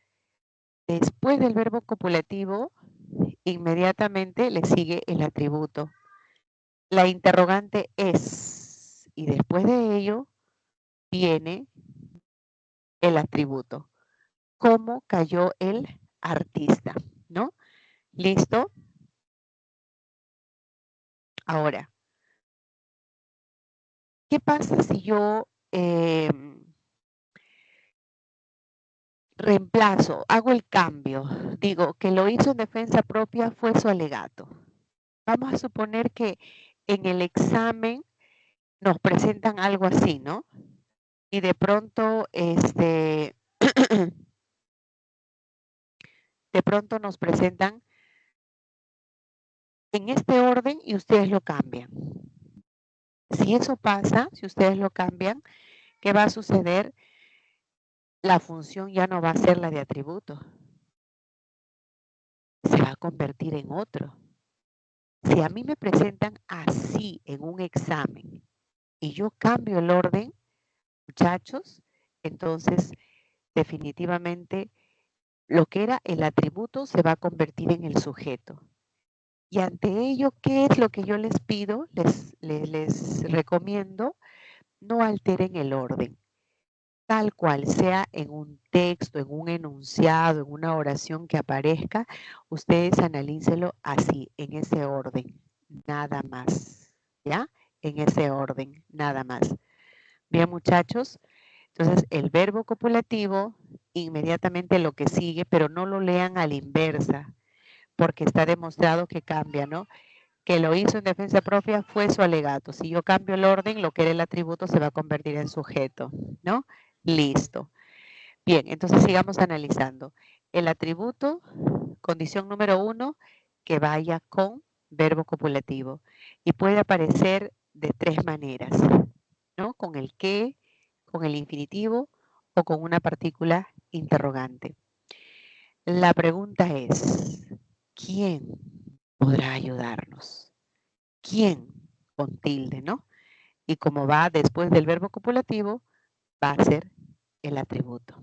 Después del verbo copulativo, inmediatamente le sigue el atributo. La interrogante es, y después de ello viene el atributo. ¿Cómo cayó el artista? ¿No? ¿Listo? Ahora, ¿qué pasa si yo reemplazo, hago el cambio? Digo, que lo hizo en defensa propia fue su alegato. Vamos a suponer que en el examen nos presentan algo así, ¿no? Y de pronto, de pronto nos presentan en este orden y ustedes lo cambian. Si eso pasa, si ustedes lo cambian, ¿qué va a suceder? La función ya no va a ser la de atributo. Se va a convertir en otro. Si a mí me presentan así en un examen y yo cambio el orden, muchachos, entonces definitivamente lo que era el atributo se va a convertir en el sujeto. Y ante ello, ¿qué es lo que yo les pido? Les recomiendo, no alteren el orden. Tal cual sea en un texto, en un enunciado, en una oración que aparezca, ustedes analícenlo así, en ese orden, nada más, ¿ya? En ese orden, nada más. Bien, muchachos, entonces el verbo copulativo, inmediatamente lo que sigue, pero no lo lean a la inversa, porque está demostrado que cambia, ¿no? Que lo hizo en defensa propia fue su alegato. Si yo cambio el orden, lo que era el atributo se va a convertir en sujeto, ¿no? Listo. Bien, entonces sigamos analizando. El atributo, condición número 1, que vaya con verbo copulativo. Y puede aparecer de 3 maneras, ¿no? Con el que, con el infinitivo o con una partícula interrogante. La pregunta es, ¿quién podrá ayudarnos? ¿Quién? Con tilde, ¿no? Y como va después del verbo copulativo, va a ser el atributo.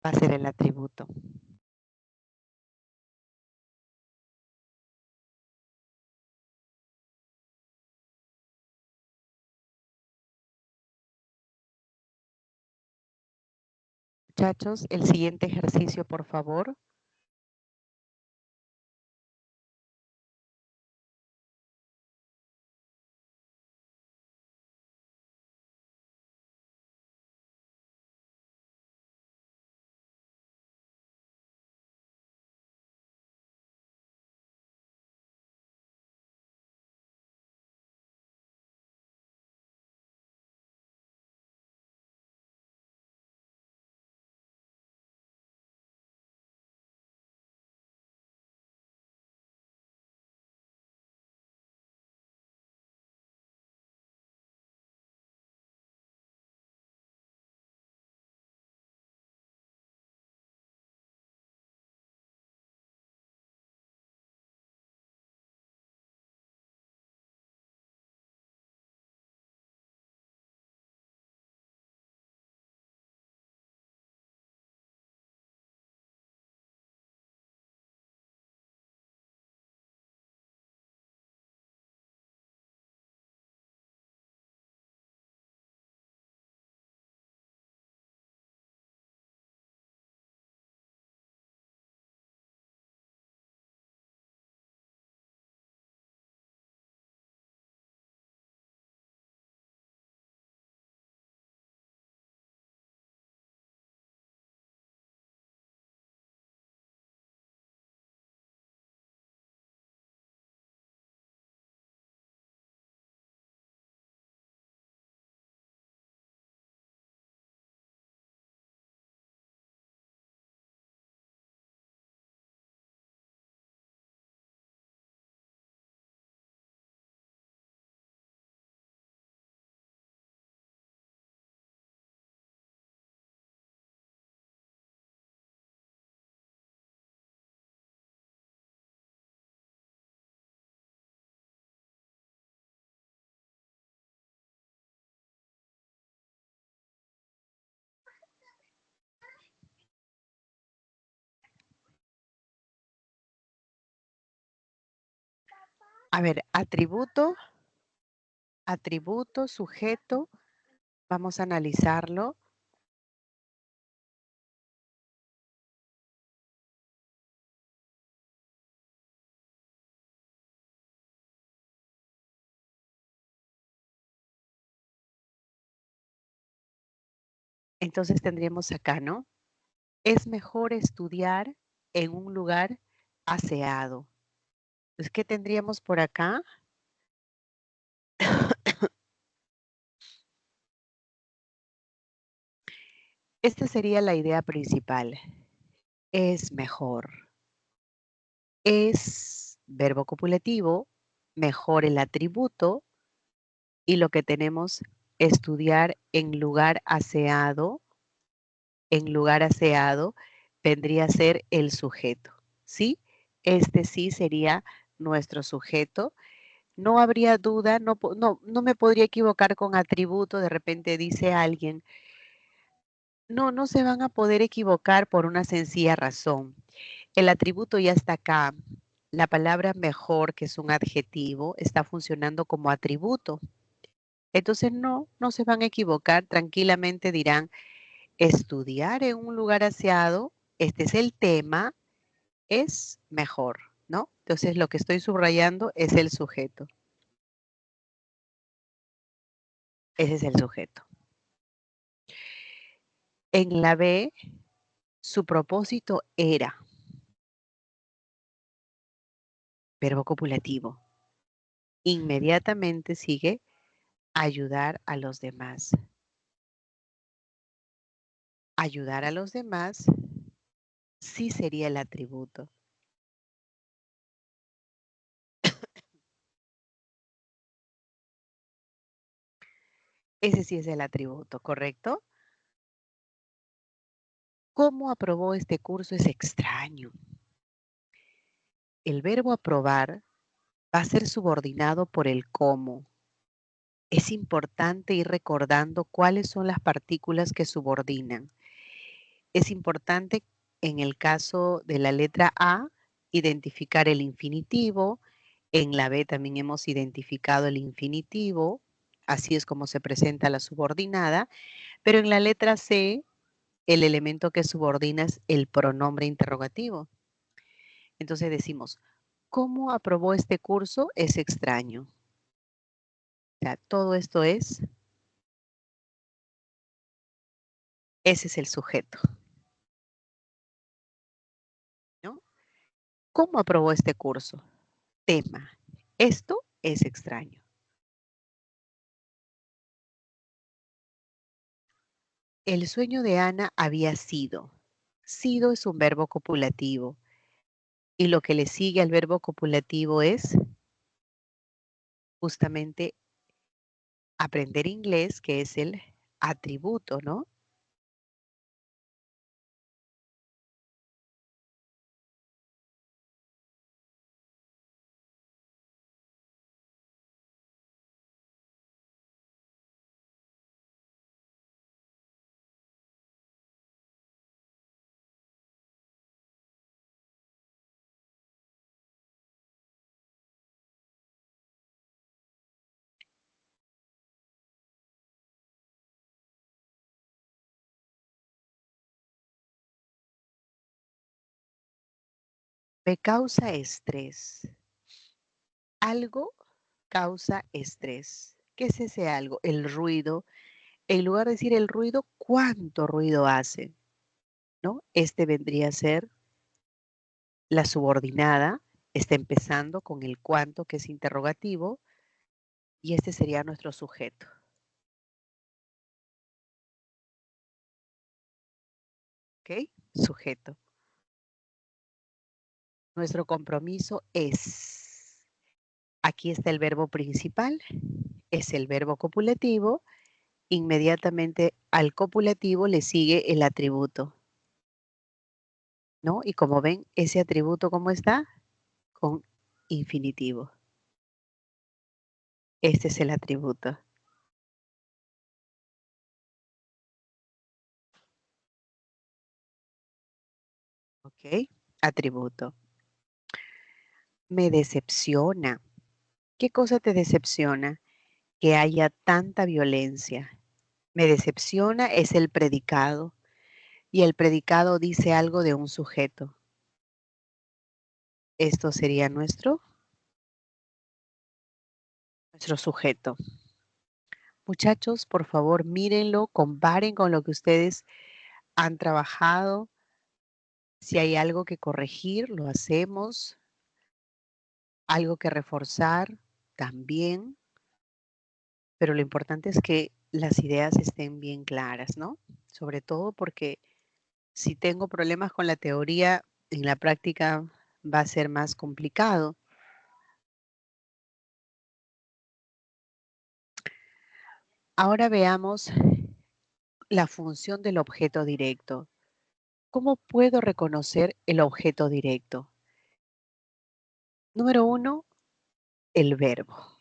Va a ser el atributo. Muchachos, el siguiente ejercicio, por favor. A ver, atributo, sujeto, vamos a analizarlo. Entonces tendríamos acá, ¿no? Es mejor estudiar en un lugar aseado. Entonces, ¿qué tendríamos por acá? Esta sería la idea principal. Es mejor. Es verbo copulativo, mejor el atributo y lo que tenemos, estudiar en lugar aseado, vendría a ser el sujeto, ¿sí? Este sí sería nuestro sujeto. No habría duda, no me podría equivocar con atributo, de repente dice alguien. No se van a poder equivocar por una sencilla razón. El atributo ya está acá. La palabra mejor, que es un adjetivo, está funcionando como atributo. Entonces no se van a equivocar. Tranquilamente dirán, estudiar en un lugar aseado, este es el tema, es mejor, ¿no? Entonces lo que estoy subrayando es el sujeto. Ese es el sujeto. En la B, su propósito era verbo copulativo. Inmediatamente sigue ayudar a los demás. Ayudar a los demás sí sería el atributo. Ese sí es el atributo, ¿correcto? ¿Cómo aprobó este curso? Es extraño. El verbo aprobar va a ser subordinado por el cómo. Es importante ir recordando cuáles son las partículas que subordinan. Es importante, en el caso de la letra A, identificar el infinitivo. En la B también hemos identificado el infinitivo. Así es como se presenta la subordinada. Pero en la letra C, el elemento que subordina es el pronombre interrogativo. Entonces decimos, ¿cómo aprobó este curso? Es extraño. O sea, todo esto es, ese es el sujeto, ¿no? ¿Cómo aprobó este curso? Tema. Esto es extraño. El sueño de Ana había sido. Sido es un verbo copulativo. Y lo que le sigue al verbo copulativo es justamente aprender inglés, que es el atributo, ¿no? Me causa estrés. Algo causa estrés. ¿Qué es ese algo? El ruido. En lugar de decir el ruido, ¿cuánto ruido hace? ¿No? Este vendría a ser la subordinada. Está empezando con el cuánto, que es interrogativo, y este sería nuestro sujeto. ¿Ok? Sujeto. Nuestro compromiso es. Aquí está el verbo principal, es el verbo copulativo. Inmediatamente al copulativo le sigue el atributo, ¿no? Y como ven, ese atributo, ¿cómo está? Con infinitivo. Este es el atributo. ¿Ok? Atributo. Me decepciona. ¿Qué cosa te decepciona? Que haya tanta violencia. Me decepciona es el predicado y el predicado dice algo de un sujeto. Esto sería nuestro sujeto. Muchachos, por favor, mírenlo, comparen con lo que ustedes han trabajado. Si hay algo que corregir, lo hacemos. Algo que reforzar, también. Pero lo importante es que las ideas estén bien claras, ¿no? Sobre todo porque si tengo problemas con la teoría, en la práctica va a ser más complicado. Ahora veamos la función del objeto directo. ¿Cómo puedo reconocer el objeto directo? Número 1, el verbo.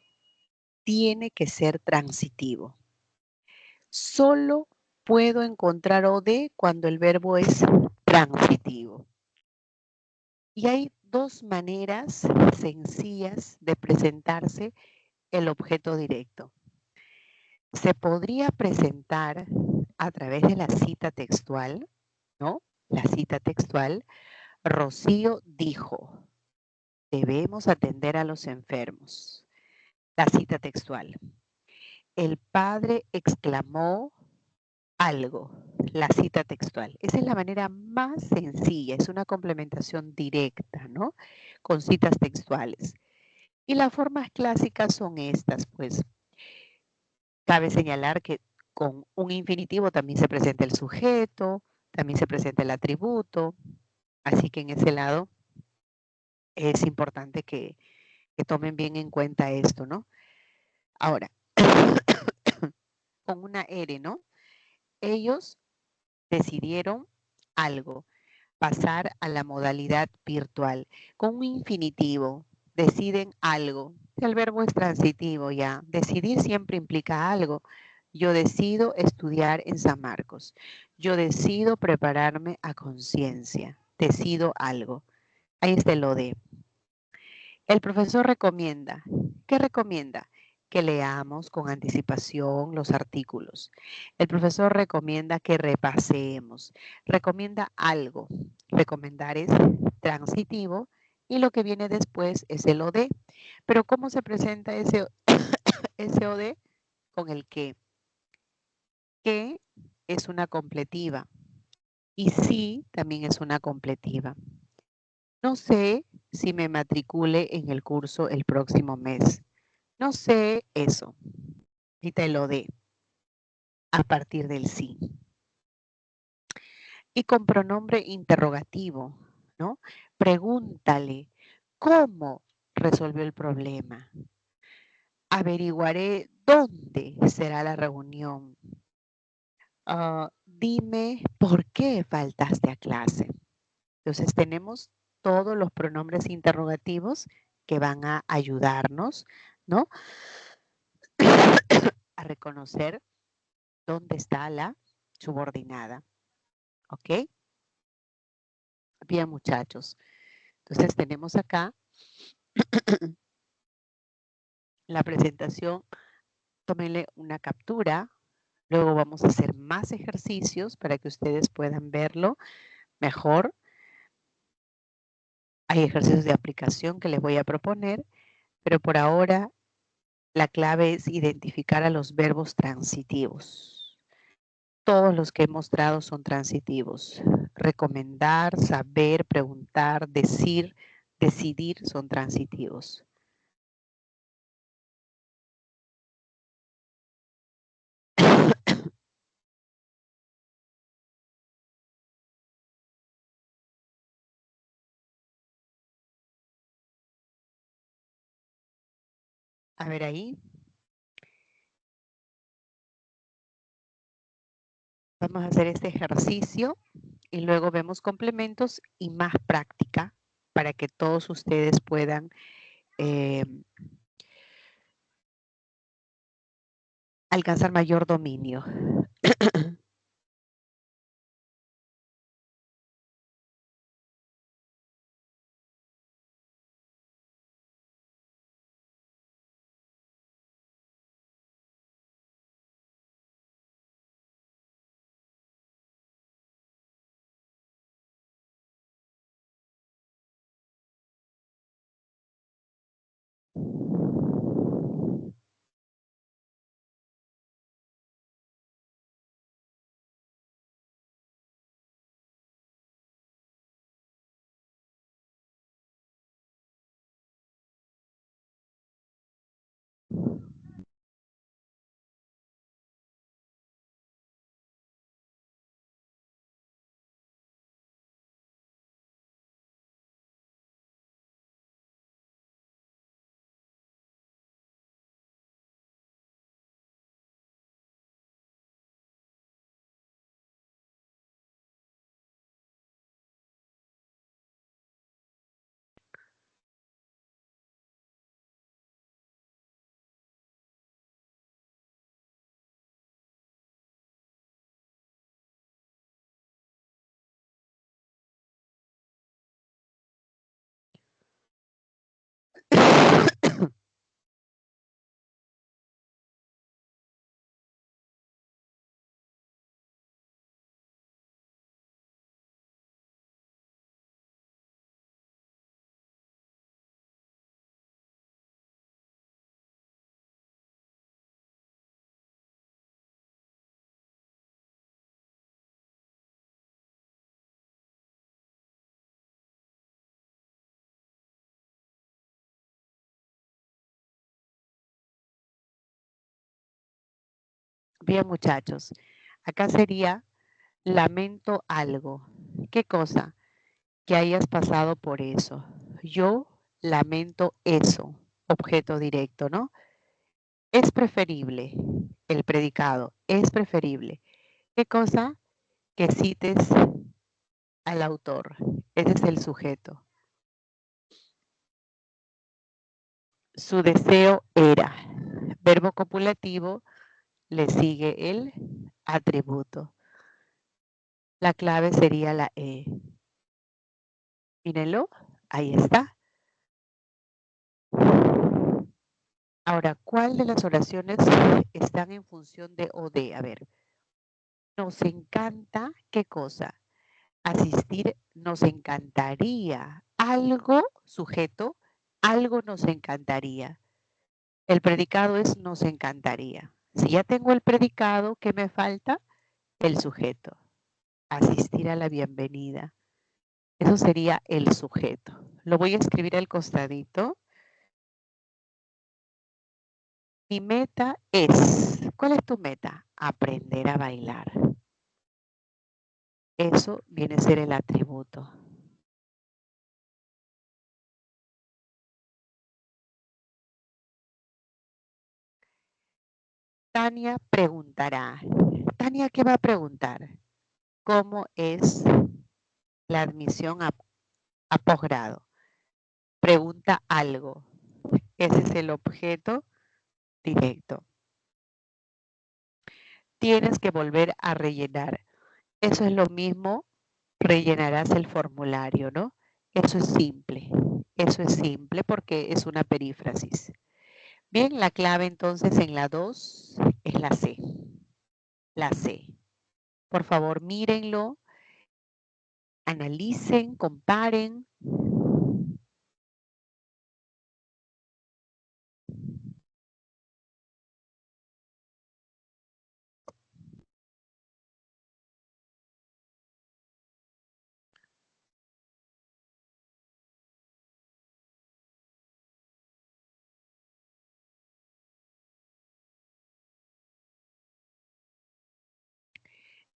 Tiene que ser transitivo. Solo puedo encontrar OD cuando el verbo es transitivo. Y hay dos maneras sencillas de presentarse el objeto directo. Se podría presentar a través de la cita textual, ¿no? La cita textual, Rocío dijo, debemos atender a los enfermos. La cita textual. El padre exclamó algo, la cita textual. Esa es la manera más sencilla, es una complementación directa, ¿no? Con citas textuales. Y las formas clásicas son estas, pues cabe señalar que con un infinitivo también se presenta el sujeto, también se presenta el atributo, así que en ese lado es importante que tomen bien en cuenta esto, ¿no? Ahora, con una R, ¿no? Ellos decidieron algo, pasar a la modalidad virtual. Con un infinitivo, deciden algo. El verbo es transitivo ya. Decidir siempre implica algo. Yo decido estudiar en San Marcos. Yo decido prepararme a conciencia. Decido algo. Ahí está lo de. El profesor recomienda. ¿Qué recomienda? Que leamos con anticipación los artículos. El profesor recomienda que repasemos. Recomienda algo. Recomendar es transitivo y lo que viene después es el OD. Pero ¿cómo se presenta ese OD? Con el que es una completiva y sí también es una completiva. No sé si me matricule en el curso el próximo mes. No sé eso. Y te lo de a partir del sí. Y con pronombre interrogativo, ¿no? Pregúntale, ¿cómo resolvió el problema? Averiguaré dónde será la reunión. Dime por qué faltaste a clase. Entonces tenemos todos los pronombres interrogativos que van a ayudarnos, ¿no? A reconocer dónde está la subordinada. ¿Ok? Bien, muchachos. Entonces tenemos acá la presentación. Tómenle una captura. Luego vamos a hacer más ejercicios para que ustedes puedan verlo mejor. Hay ejercicios de aplicación que les voy a proponer, pero por ahora la clave es identificar a los verbos transitivos. Todos los que he mostrado son transitivos. Recomendar, saber, preguntar, decir, decidir son transitivos. A ver ahí. Vamos a hacer este ejercicio y luego vemos complementos y más práctica para que todos ustedes puedan alcanzar mayor dominio. Bien, muchachos. Acá sería lamento algo. ¿Qué cosa? Que hayas pasado por eso. Yo lamento eso. Objeto directo, ¿no? Es preferible, el predicado, es preferible. ¿Qué cosa? Que cites al autor. Ese es el sujeto. Su deseo era. Verbo copulativo, le sigue el atributo. La clave sería la E. Mírenlo, ahí está. Ahora, ¿cuál de las oraciones están en función de o de? A ver, nos encanta, ¿qué cosa? Asistir, nos encantaría. Algo, sujeto, algo nos encantaría. El predicado es nos encantaría. Si ya tengo el predicado, ¿qué me falta? El sujeto. Asistir a la bienvenida. Eso sería el sujeto. Lo voy a escribir al costadito. Mi meta es, ¿cuál es tu meta? Aprender a bailar. Eso viene a ser el atributo. Tania preguntará. Tania, ¿qué va a preguntar? ¿Cómo es la admisión a posgrado? Pregunta algo. Ese es el objeto directo. Tienes que volver a rellenar. Eso es lo mismo, rellenarás el formulario, ¿no? Eso es simple. Eso es simple porque es una perífrasis. Bien, la clave entonces en la 2 es la C. La C. Por favor, mírenlo, analicen, comparen.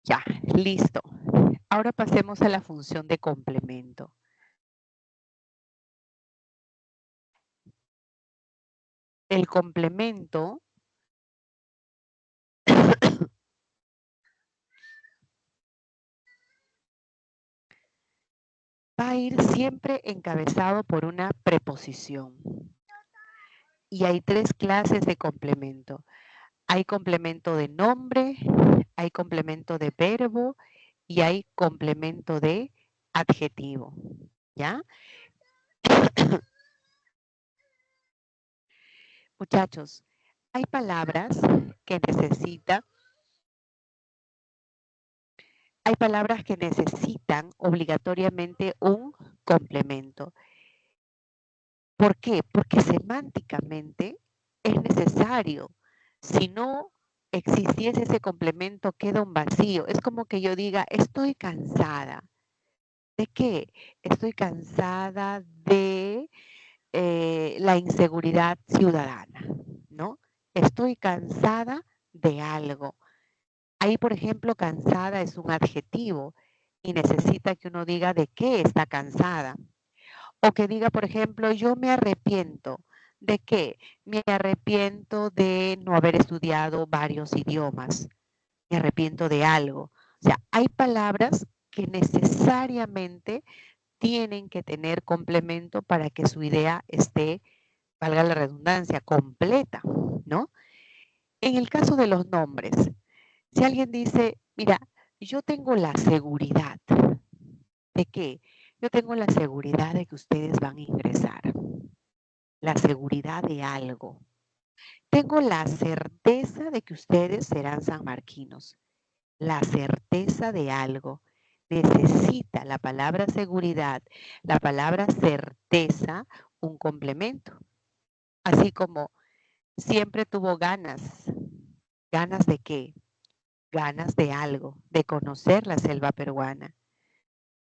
Ya, listo. Ahora pasemos a la función de complemento. El complemento va a ir siempre encabezado por una preposición. Y hay 3 clases de complemento. Hay complemento de nombre, hay complemento de verbo y hay complemento de adjetivo. ¿Ya? Muchachos, hay palabras que necesitan obligatoriamente un complemento. ¿Por qué? Porque semánticamente es necesario. Si no existiese ese complemento, queda un vacío. Es como que yo diga, estoy cansada. ¿De qué? Estoy cansada de la inseguridad ciudadana, ¿no? Estoy cansada de algo. Ahí, por ejemplo, cansada es un adjetivo y necesita que uno diga de qué está cansada. O que diga, por ejemplo, yo me arrepiento. ¿De qué? Me arrepiento de no haber estudiado varios idiomas. Me arrepiento de algo. O sea, hay palabras que necesariamente tienen que tener complemento para que su idea esté, valga la redundancia, completa, ¿no? En el caso de los nombres, si alguien dice, mira, yo tengo la seguridad de que, yo tengo la seguridad de que ustedes van a ingresar, la seguridad de algo. Tengo la certeza de que ustedes serán sanmarquinos, la certeza de algo. Necesita la palabra seguridad, la palabra certeza, un complemento. Así como siempre tuvo ganas. ¿Ganas de qué? Ganas de algo, de conocer la selva peruana.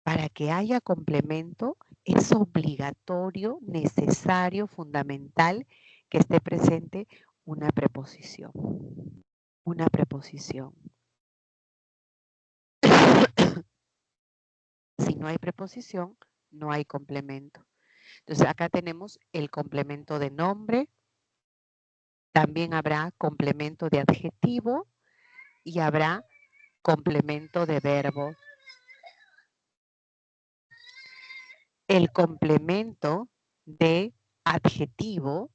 Para que haya complemento, es obligatorio, necesario, fundamental que esté presente una preposición. una preposición. Si no hay preposición, no hay complemento. Entonces acá tenemos el complemento de nombre, también habrá complemento de adjetivo y habrá complemento de verbo. El complemento de adjetivo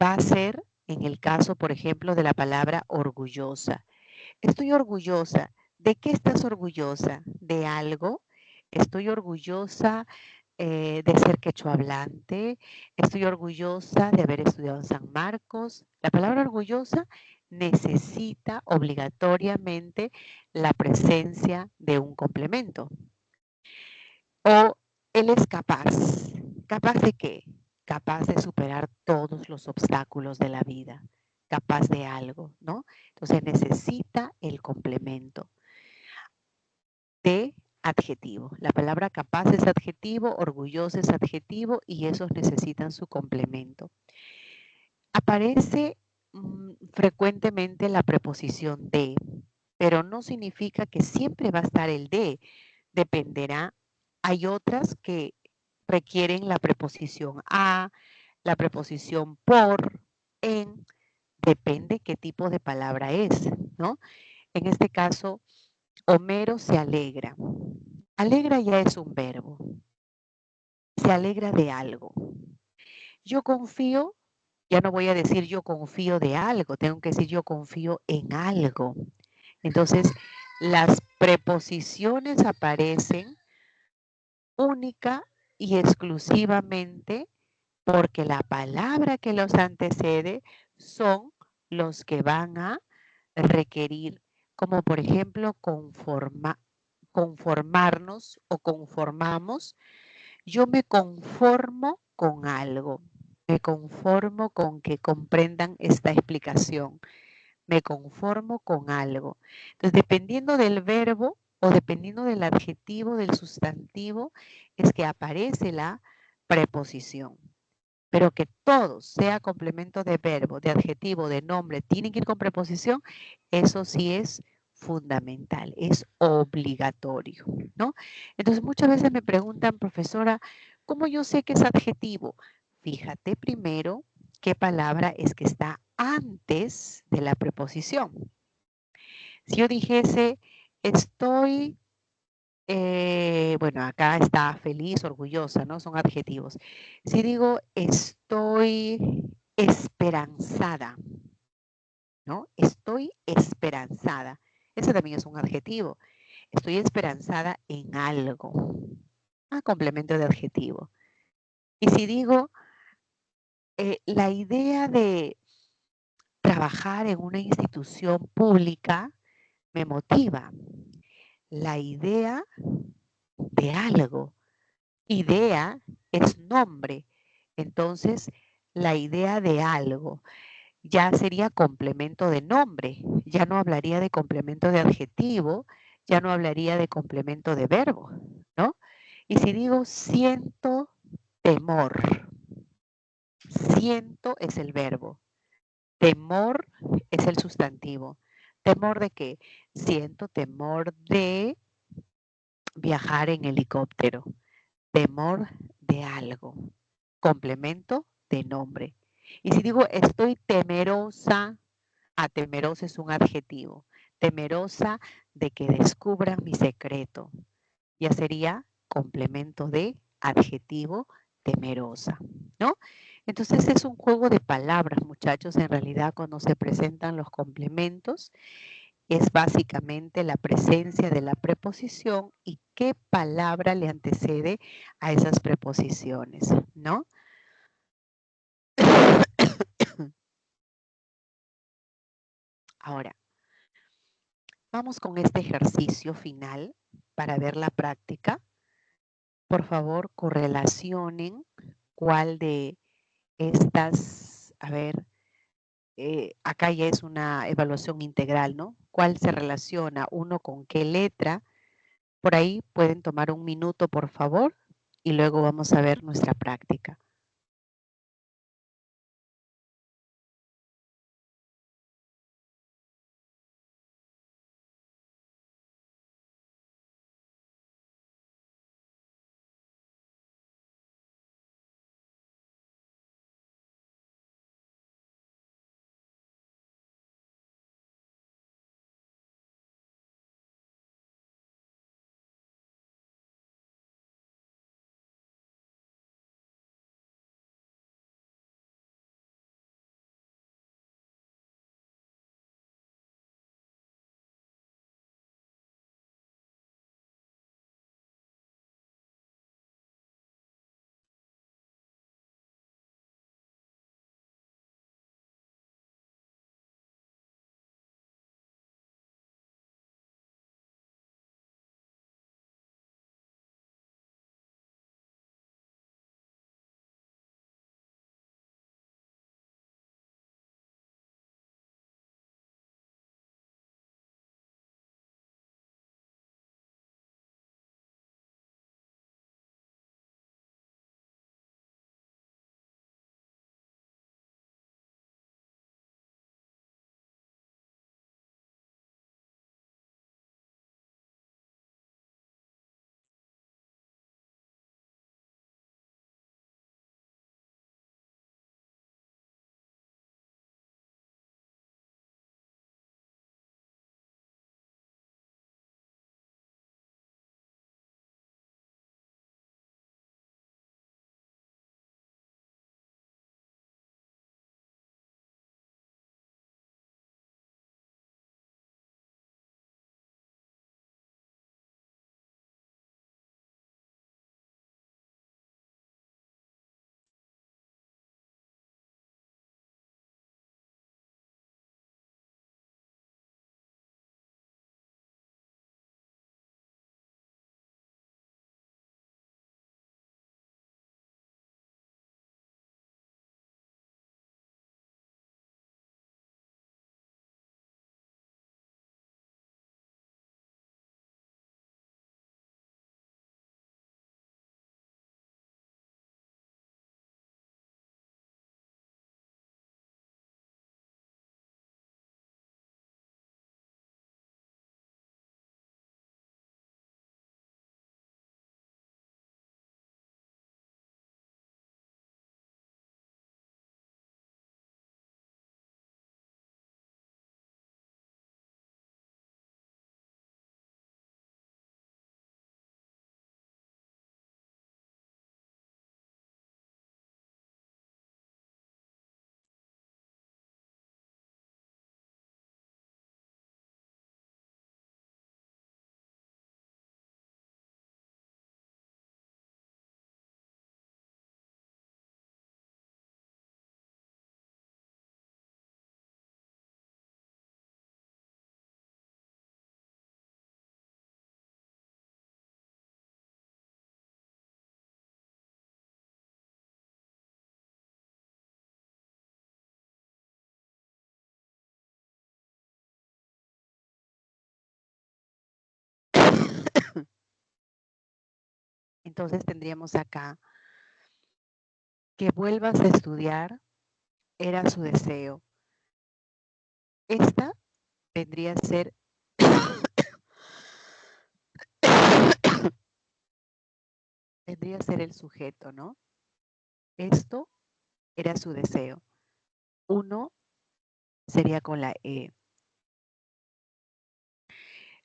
va a ser en el caso, por ejemplo, de la palabra orgullosa. Estoy orgullosa. ¿De qué estás orgullosa? ¿De algo? Estoy orgullosa de ser quechohablante. Estoy orgullosa de haber estudiado en San Marcos. La palabra orgullosa necesita obligatoriamente la presencia de un complemento. O él es capaz. ¿Capaz de qué? Capaz de superar todos los obstáculos de la vida. Capaz de algo, ¿no? Entonces necesita el complemento de adjetivo. La palabra capaz es adjetivo, orgulloso es adjetivo y esos necesitan su complemento. Aparece frecuentemente la preposición de, pero no significa que siempre va a estar el de. Dependerá. Hay otras que requieren la preposición a, la preposición por, en, depende qué tipo de palabra es, ¿no? En este caso, Homero se alegra. Alegra ya es un verbo. Se alegra de algo. Yo confío, ya no voy a decir yo confío de algo, tengo que decir yo confío en algo. Entonces, las preposiciones aparecen única y exclusivamente porque la palabra que los antecede son los que van a requerir, como por ejemplo conformarnos o conformamos. Yo me conformo con algo, me conformo con que comprendan esta explicación, me conformo con algo. Entonces, dependiendo del verbo o dependiendo del adjetivo, del sustantivo, es que aparece la preposición. Pero que todo sea complemento de verbo, de adjetivo, de nombre, tiene que ir con preposición, eso sí es fundamental, es obligatorio, ¿no? Entonces muchas veces me preguntan, profesora, ¿cómo yo sé que es adjetivo? Fíjate primero qué palabra es que está antes de la preposición. Si yo dijese, estoy bueno, acá está feliz, orgullosa, ¿no? Son adjetivos. Si digo estoy esperanzada, ¿no? Estoy esperanzada. Ese también es un adjetivo. Estoy esperanzada en algo. Complemento de adjetivo. Y si digo la idea de trabajar en una institución pública me motiva. La idea de algo. Idea es nombre. Entonces, la idea de algo ya sería complemento de nombre. Ya no hablaría de complemento de adjetivo, ya no hablaría de complemento de verbo, ¿no? Y si digo siento temor, siento es el verbo, temor es el sustantivo. ¿Temor de qué? Siento temor de viajar en helicóptero. Temor de algo. Complemento de nombre. Y si digo estoy temerosa, temerosa es un adjetivo. Temerosa de que descubran mi secreto. Ya sería complemento de adjetivo temerosa, ¿no? Entonces es un juego de palabras, muchachos, en realidad cuando se presentan los complementos es básicamente la presencia de la preposición y qué palabra le antecede a esas preposiciones, ¿no? Ahora, vamos con este ejercicio final para ver la práctica. Por favor, correlacionen cuál de estas, a ver, acá ya es una evaluación integral, ¿no? ¿Cuál se relaciona uno con qué letra? Por ahí pueden tomar un minuto, por favor, y luego vamos a ver nuestra práctica. Entonces tendríamos acá que vuelvas a estudiar era su deseo. Esta vendría a ser vendría a ser el sujeto, ¿no? Esto era su deseo. Uno sería con la E.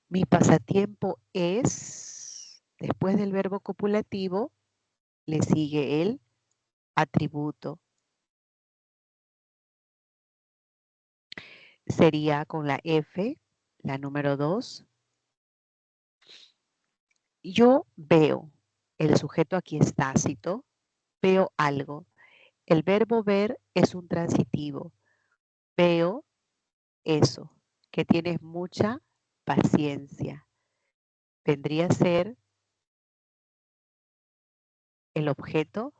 Mi pasatiempo es, después del verbo copulativo, le sigue el atributo. Sería con la F, la número 2. Yo veo, el sujeto aquí es tácito, veo algo. El verbo ver es un transitivo. Veo eso, que tienes mucha paciencia. Vendría a ser el objeto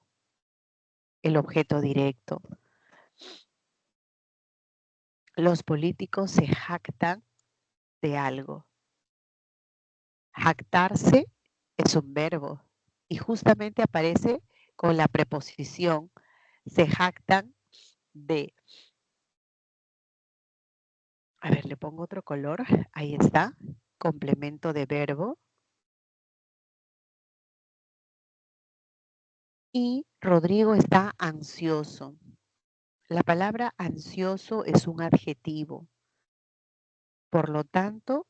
directo. Los políticos se jactan de algo. Jactarse es un verbo y justamente aparece con la preposición se jactan de. A ver, le pongo otro color. Ahí está. Complemento de verbo. Y Rodrigo está ansioso. La palabra ansioso es un adjetivo. Por lo tanto,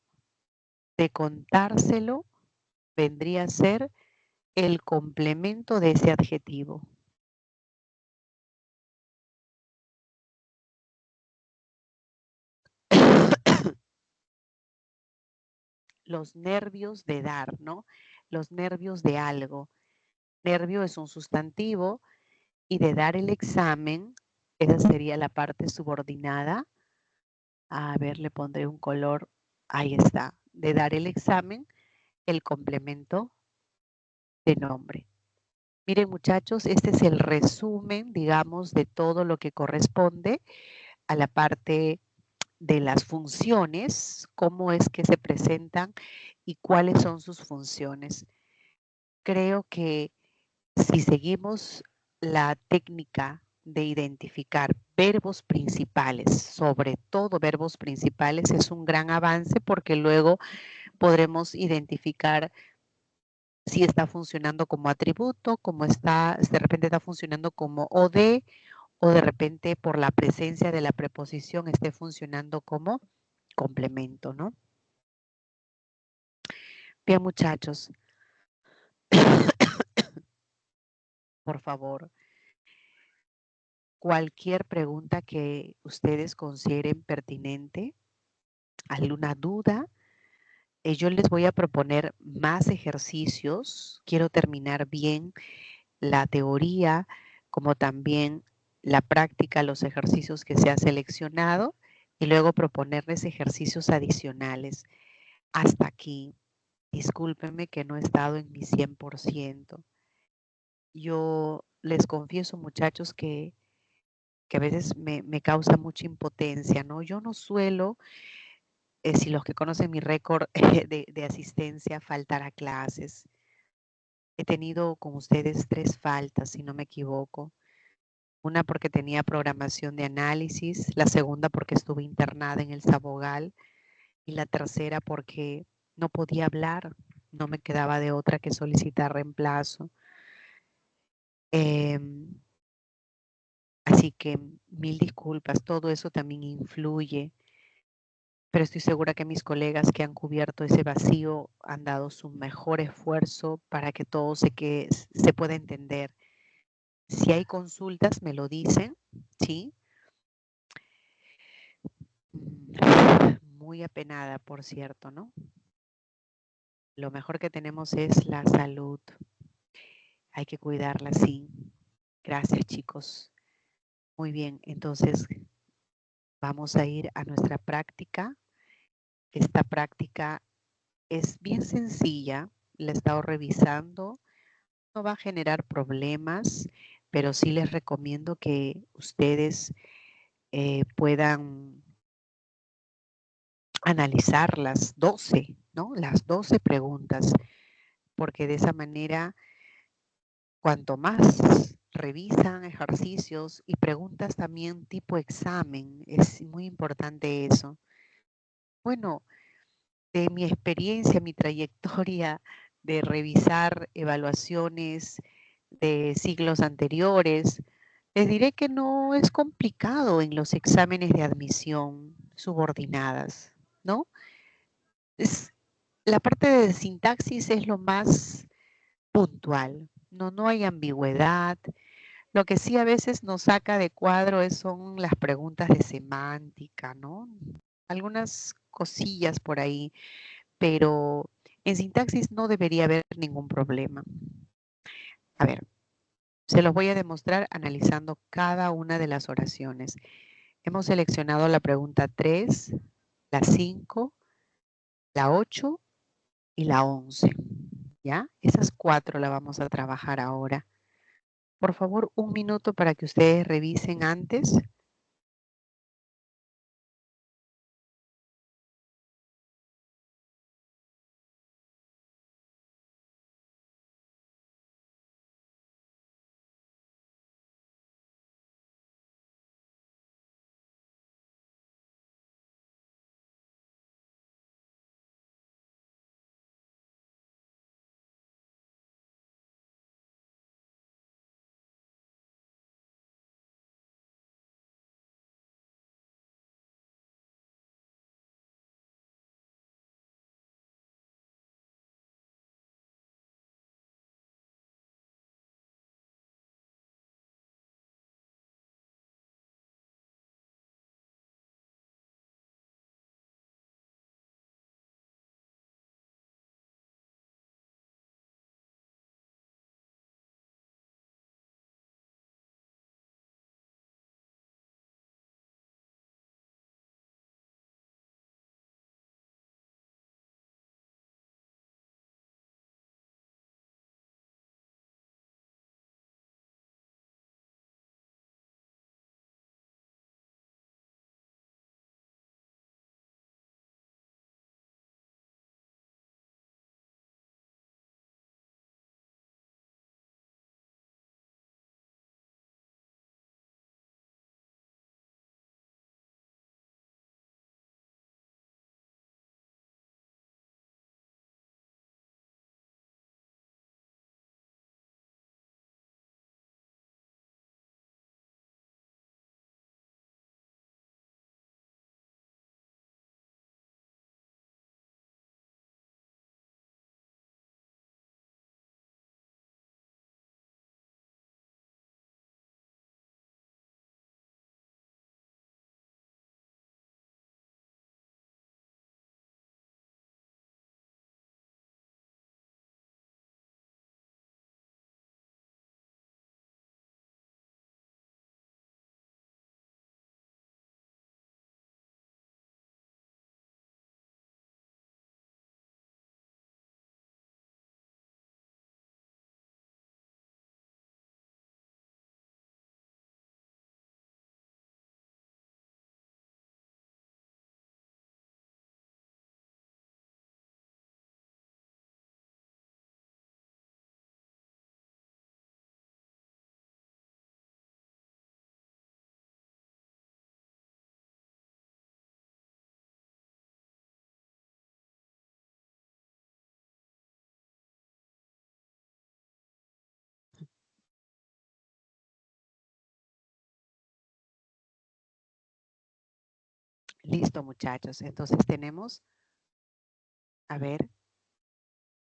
de contárselo vendría a ser el complemento de ese adjetivo. Los nervios de dar, ¿no? Los nervios de algo. Nervio es un sustantivo y de dar el examen, esa sería la parte subordinada. A ver, le pondré un color. Ahí está. De dar el examen, el complemento de nombre. Miren, muchachos, este es el resumen, digamos, de todo lo que corresponde a la parte de las funciones, cómo es que se presentan y cuáles son sus funciones. Creo que si seguimos la técnica de identificar verbos principales, sobre todo verbos principales, es un gran avance porque luego podremos identificar si está funcionando como atributo, como está, de repente está funcionando como OD, o de repente por la presencia de la preposición esté funcionando como complemento, ¿no? Bien, muchachos, por favor, cualquier pregunta que ustedes consideren pertinente, alguna duda, yo les voy a proponer más ejercicios. Quiero terminar bien la teoría, como también la práctica, los ejercicios que se ha seleccionado, y luego proponerles ejercicios adicionales. Hasta aquí. Discúlpenme que no he estado en mi 100%. Yo les confieso, muchachos, que a veces me causa mucha impotencia, ¿no? Yo no suelo, si los que conocen mi récord de asistencia, faltar a clases. He tenido con ustedes 3 faltas, si no me equivoco. Una porque tenía programación de análisis, la segunda porque estuve internada en el Sabogal y la tercera porque no podía hablar, no me quedaba de otra que solicitar reemplazo. Así que 1000 disculpas, todo eso también influye, pero estoy segura que mis colegas que han cubierto ese vacío han dado su mejor esfuerzo para que todo se pueda entender. Si hay consultas, me lo dicen, ¿sí? Muy apenada, por cierto, ¿no? Lo mejor que tenemos es la salud. Hay que cuidarla, sí. Gracias, chicos. Muy bien, entonces vamos a ir a nuestra práctica. Esta práctica es bien sencilla, la he estado revisando, no va a generar problemas, pero sí les recomiendo que ustedes puedan analizar las 12, ¿no? Las 12 preguntas, porque de esa manera Cuanto más revisan ejercicios y preguntas también tipo examen, es muy importante eso. Bueno, de mi experiencia, mi trayectoria de revisar evaluaciones de siglos anteriores, les diré que no es complicado en los exámenes de admisión subordinadas, ¿no? La parte de sintaxis es lo más puntual, no hay ambigüedad. Lo que sí a veces nos saca de cuadro son las preguntas de semántica, ¿no? Algunas cosillas por ahí, pero en sintaxis no debería haber ningún problema. A ver, se los voy a demostrar analizando cada una de las oraciones. Hemos seleccionado la pregunta 3, la 5, la 8 y la 11. ¿Ya? Esas 4 las vamos a trabajar ahora. Por favor, un minuto para que ustedes revisen antes. Listo, muchachos. Entonces tenemos, a ver,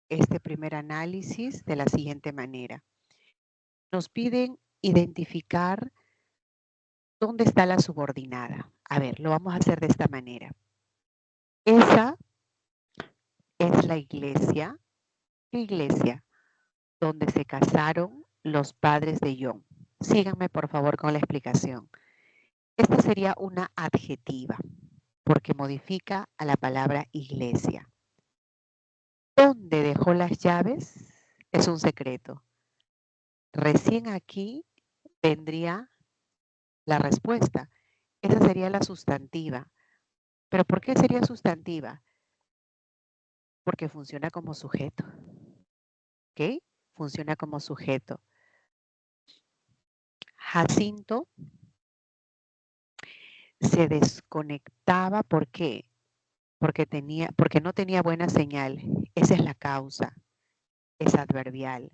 este primer análisis de la siguiente manera. Nos piden identificar dónde está la subordinada. A ver, lo vamos a hacer de esta manera. Esa es la iglesia. ¿Qué iglesia? Donde se casaron los padres de John. Síganme, por favor, con la explicación. Esta sería una adjetiva, porque modifica a la palabra iglesia. ¿Dónde dejó las llaves? Es un secreto. Recién aquí vendría la respuesta. Esa sería la sustantiva. ¿Pero por qué sería sustantiva? Porque funciona como sujeto. ¿Ok? Funciona como sujeto. Jacinto se desconectaba. ¿Por qué? Porque no tenía buena señal. Esa es la causa. Es adverbial.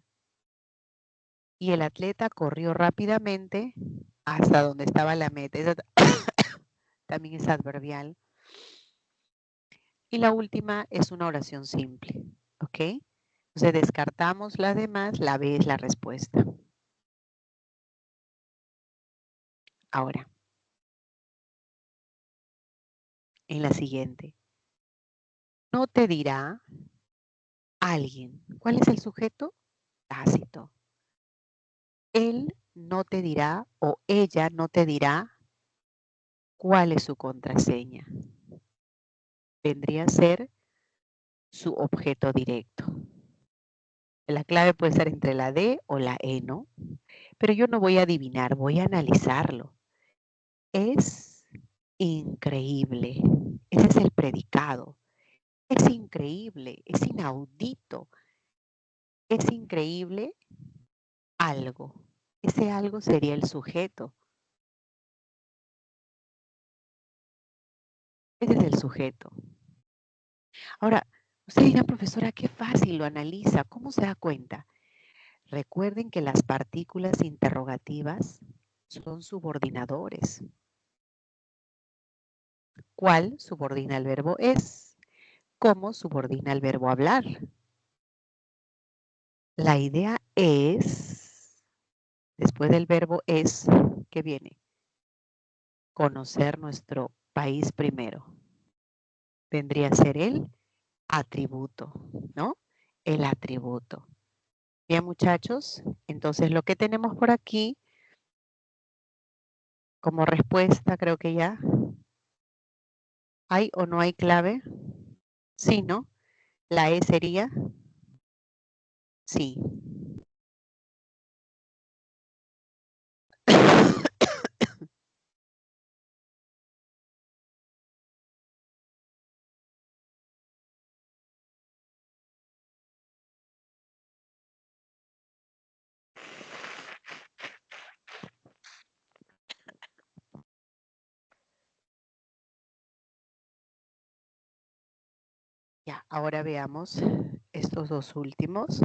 Y el atleta corrió rápidamente hasta donde estaba la meta. Esa también es adverbial. Y la última es una oración simple. ¿Ok? Entonces descartamos las demás. La B es la respuesta. Ahora, en la siguiente. No te dirá alguien. ¿Cuál es el sujeto? Tácito. Él no te dirá o ella no te dirá cuál es su contraseña. Vendría a ser su objeto directo. La clave puede estar entre la D o la E, ¿no? Pero yo no voy a adivinar, voy a analizarlo. Es increíble. Ese es el predicado. Es increíble, es inaudito. Es increíble algo. Ese algo sería el sujeto. Ese es el sujeto. Ahora, usted dirá, profesora, qué fácil lo analiza. ¿Cómo se da cuenta? Recuerden que las partículas interrogativas son subordinadores. ¿Cuál subordina el verbo es? ¿Cómo subordina el verbo hablar? La idea es, después del verbo es, ¿qué viene? Conocer nuestro país primero. Vendría a ser el atributo, ¿no? El atributo. Bien, muchachos, entonces lo que tenemos por aquí como respuesta, creo que ya, ¿hay o no hay clave? Sí, ¿no? La E sería sí. Ya, ahora veamos estos dos últimos.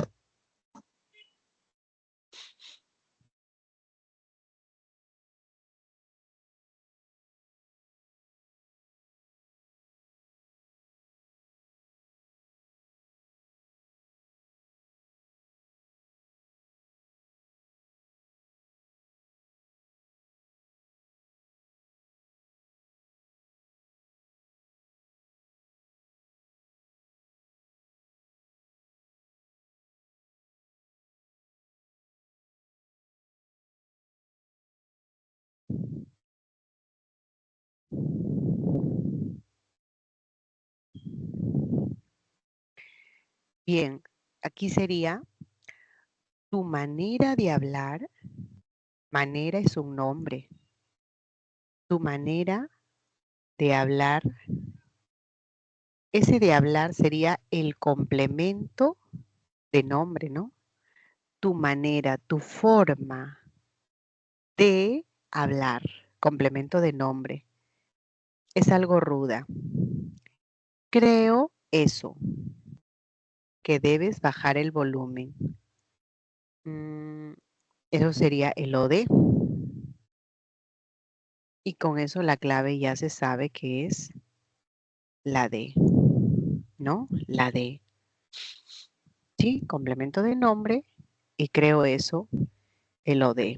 Bien, aquí sería tu manera de hablar. Manera es un nombre. Tu manera de hablar. Ese de hablar sería el complemento de nombre, ¿no? Tu manera, tu forma de hablar. Complemento de nombre. Es algo ruda. Creo eso, que debes bajar el volumen. Eso sería el OD. Y con eso la clave ya se sabe que es la D, ¿no? La D. Sí, complemento de nombre y creo eso, el OD.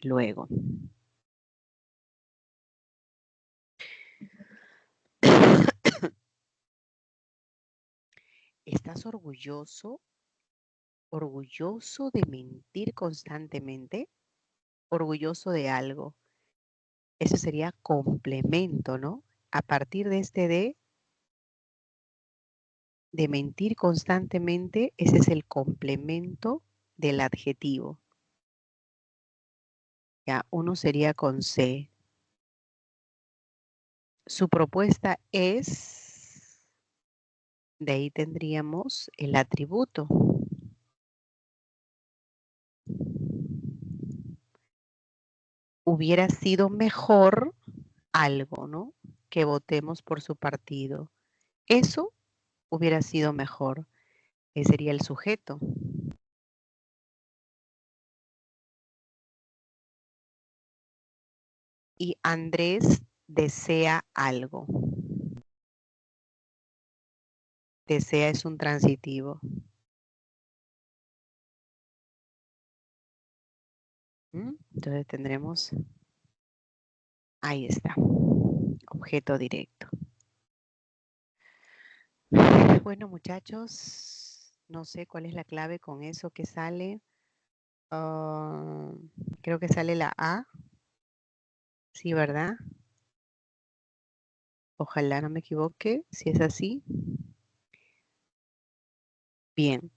Luego. ¿Estás orgulloso? ¿Orgulloso de mentir constantemente? ¿Orgulloso de algo? Eso sería complemento, ¿no? A partir de este de mentir constantemente, ese es el complemento del adjetivo. Ya, uno sería con C. Su propuesta es, de ahí tendríamos el atributo. hubiera sido mejor algo, ¿no? Que votemos por su partido. Eso hubiera sido mejor. Ese sería el sujeto. Y Andrés desea algo. Desea es un transitivo. Entonces tendremos, ahí está, objeto directo. Bueno, muchachos, no sé cuál es la clave con eso que sale. Creo que sale la A. Sí, ¿verdad? Ojalá no me equivoque, si es así. Bien.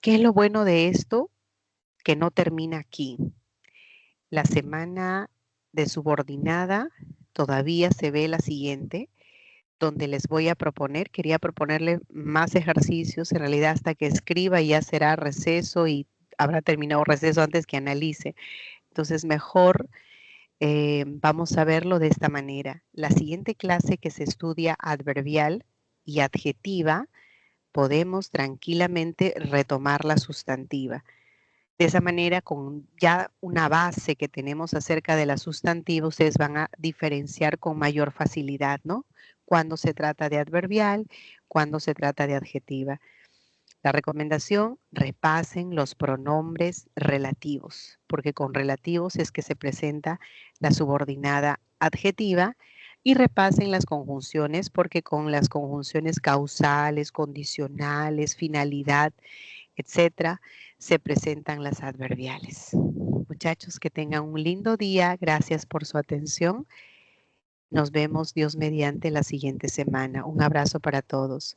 ¿Qué es lo bueno de esto? Que no termina aquí. La semana de subordinada todavía se ve la siguiente, donde les voy a proponer, quería proponerle más ejercicios, en realidad hasta que escriba ya será receso y habrá terminado receso antes que analice. Entonces mejor vamos a verlo de esta manera. La siguiente clase que se estudia adverbial y adjetiva, podemos tranquilamente retomar la sustantiva. De esa manera, con ya una base que tenemos acerca de la sustantiva, ustedes van a diferenciar con mayor facilidad, ¿no? Cuando se trata de adverbial, cuando se trata de adjetiva. La recomendación, repasen los pronombres relativos, porque con relativos es que se presenta la subordinada adjetiva, y repasen las conjunciones, porque con las conjunciones causales, condicionales, finalidad, etcétera, se presentan las adverbiales. Muchachos, que tengan un lindo día. Gracias por su atención. Nos vemos, Dios mediante, la siguiente semana. Un abrazo para todos.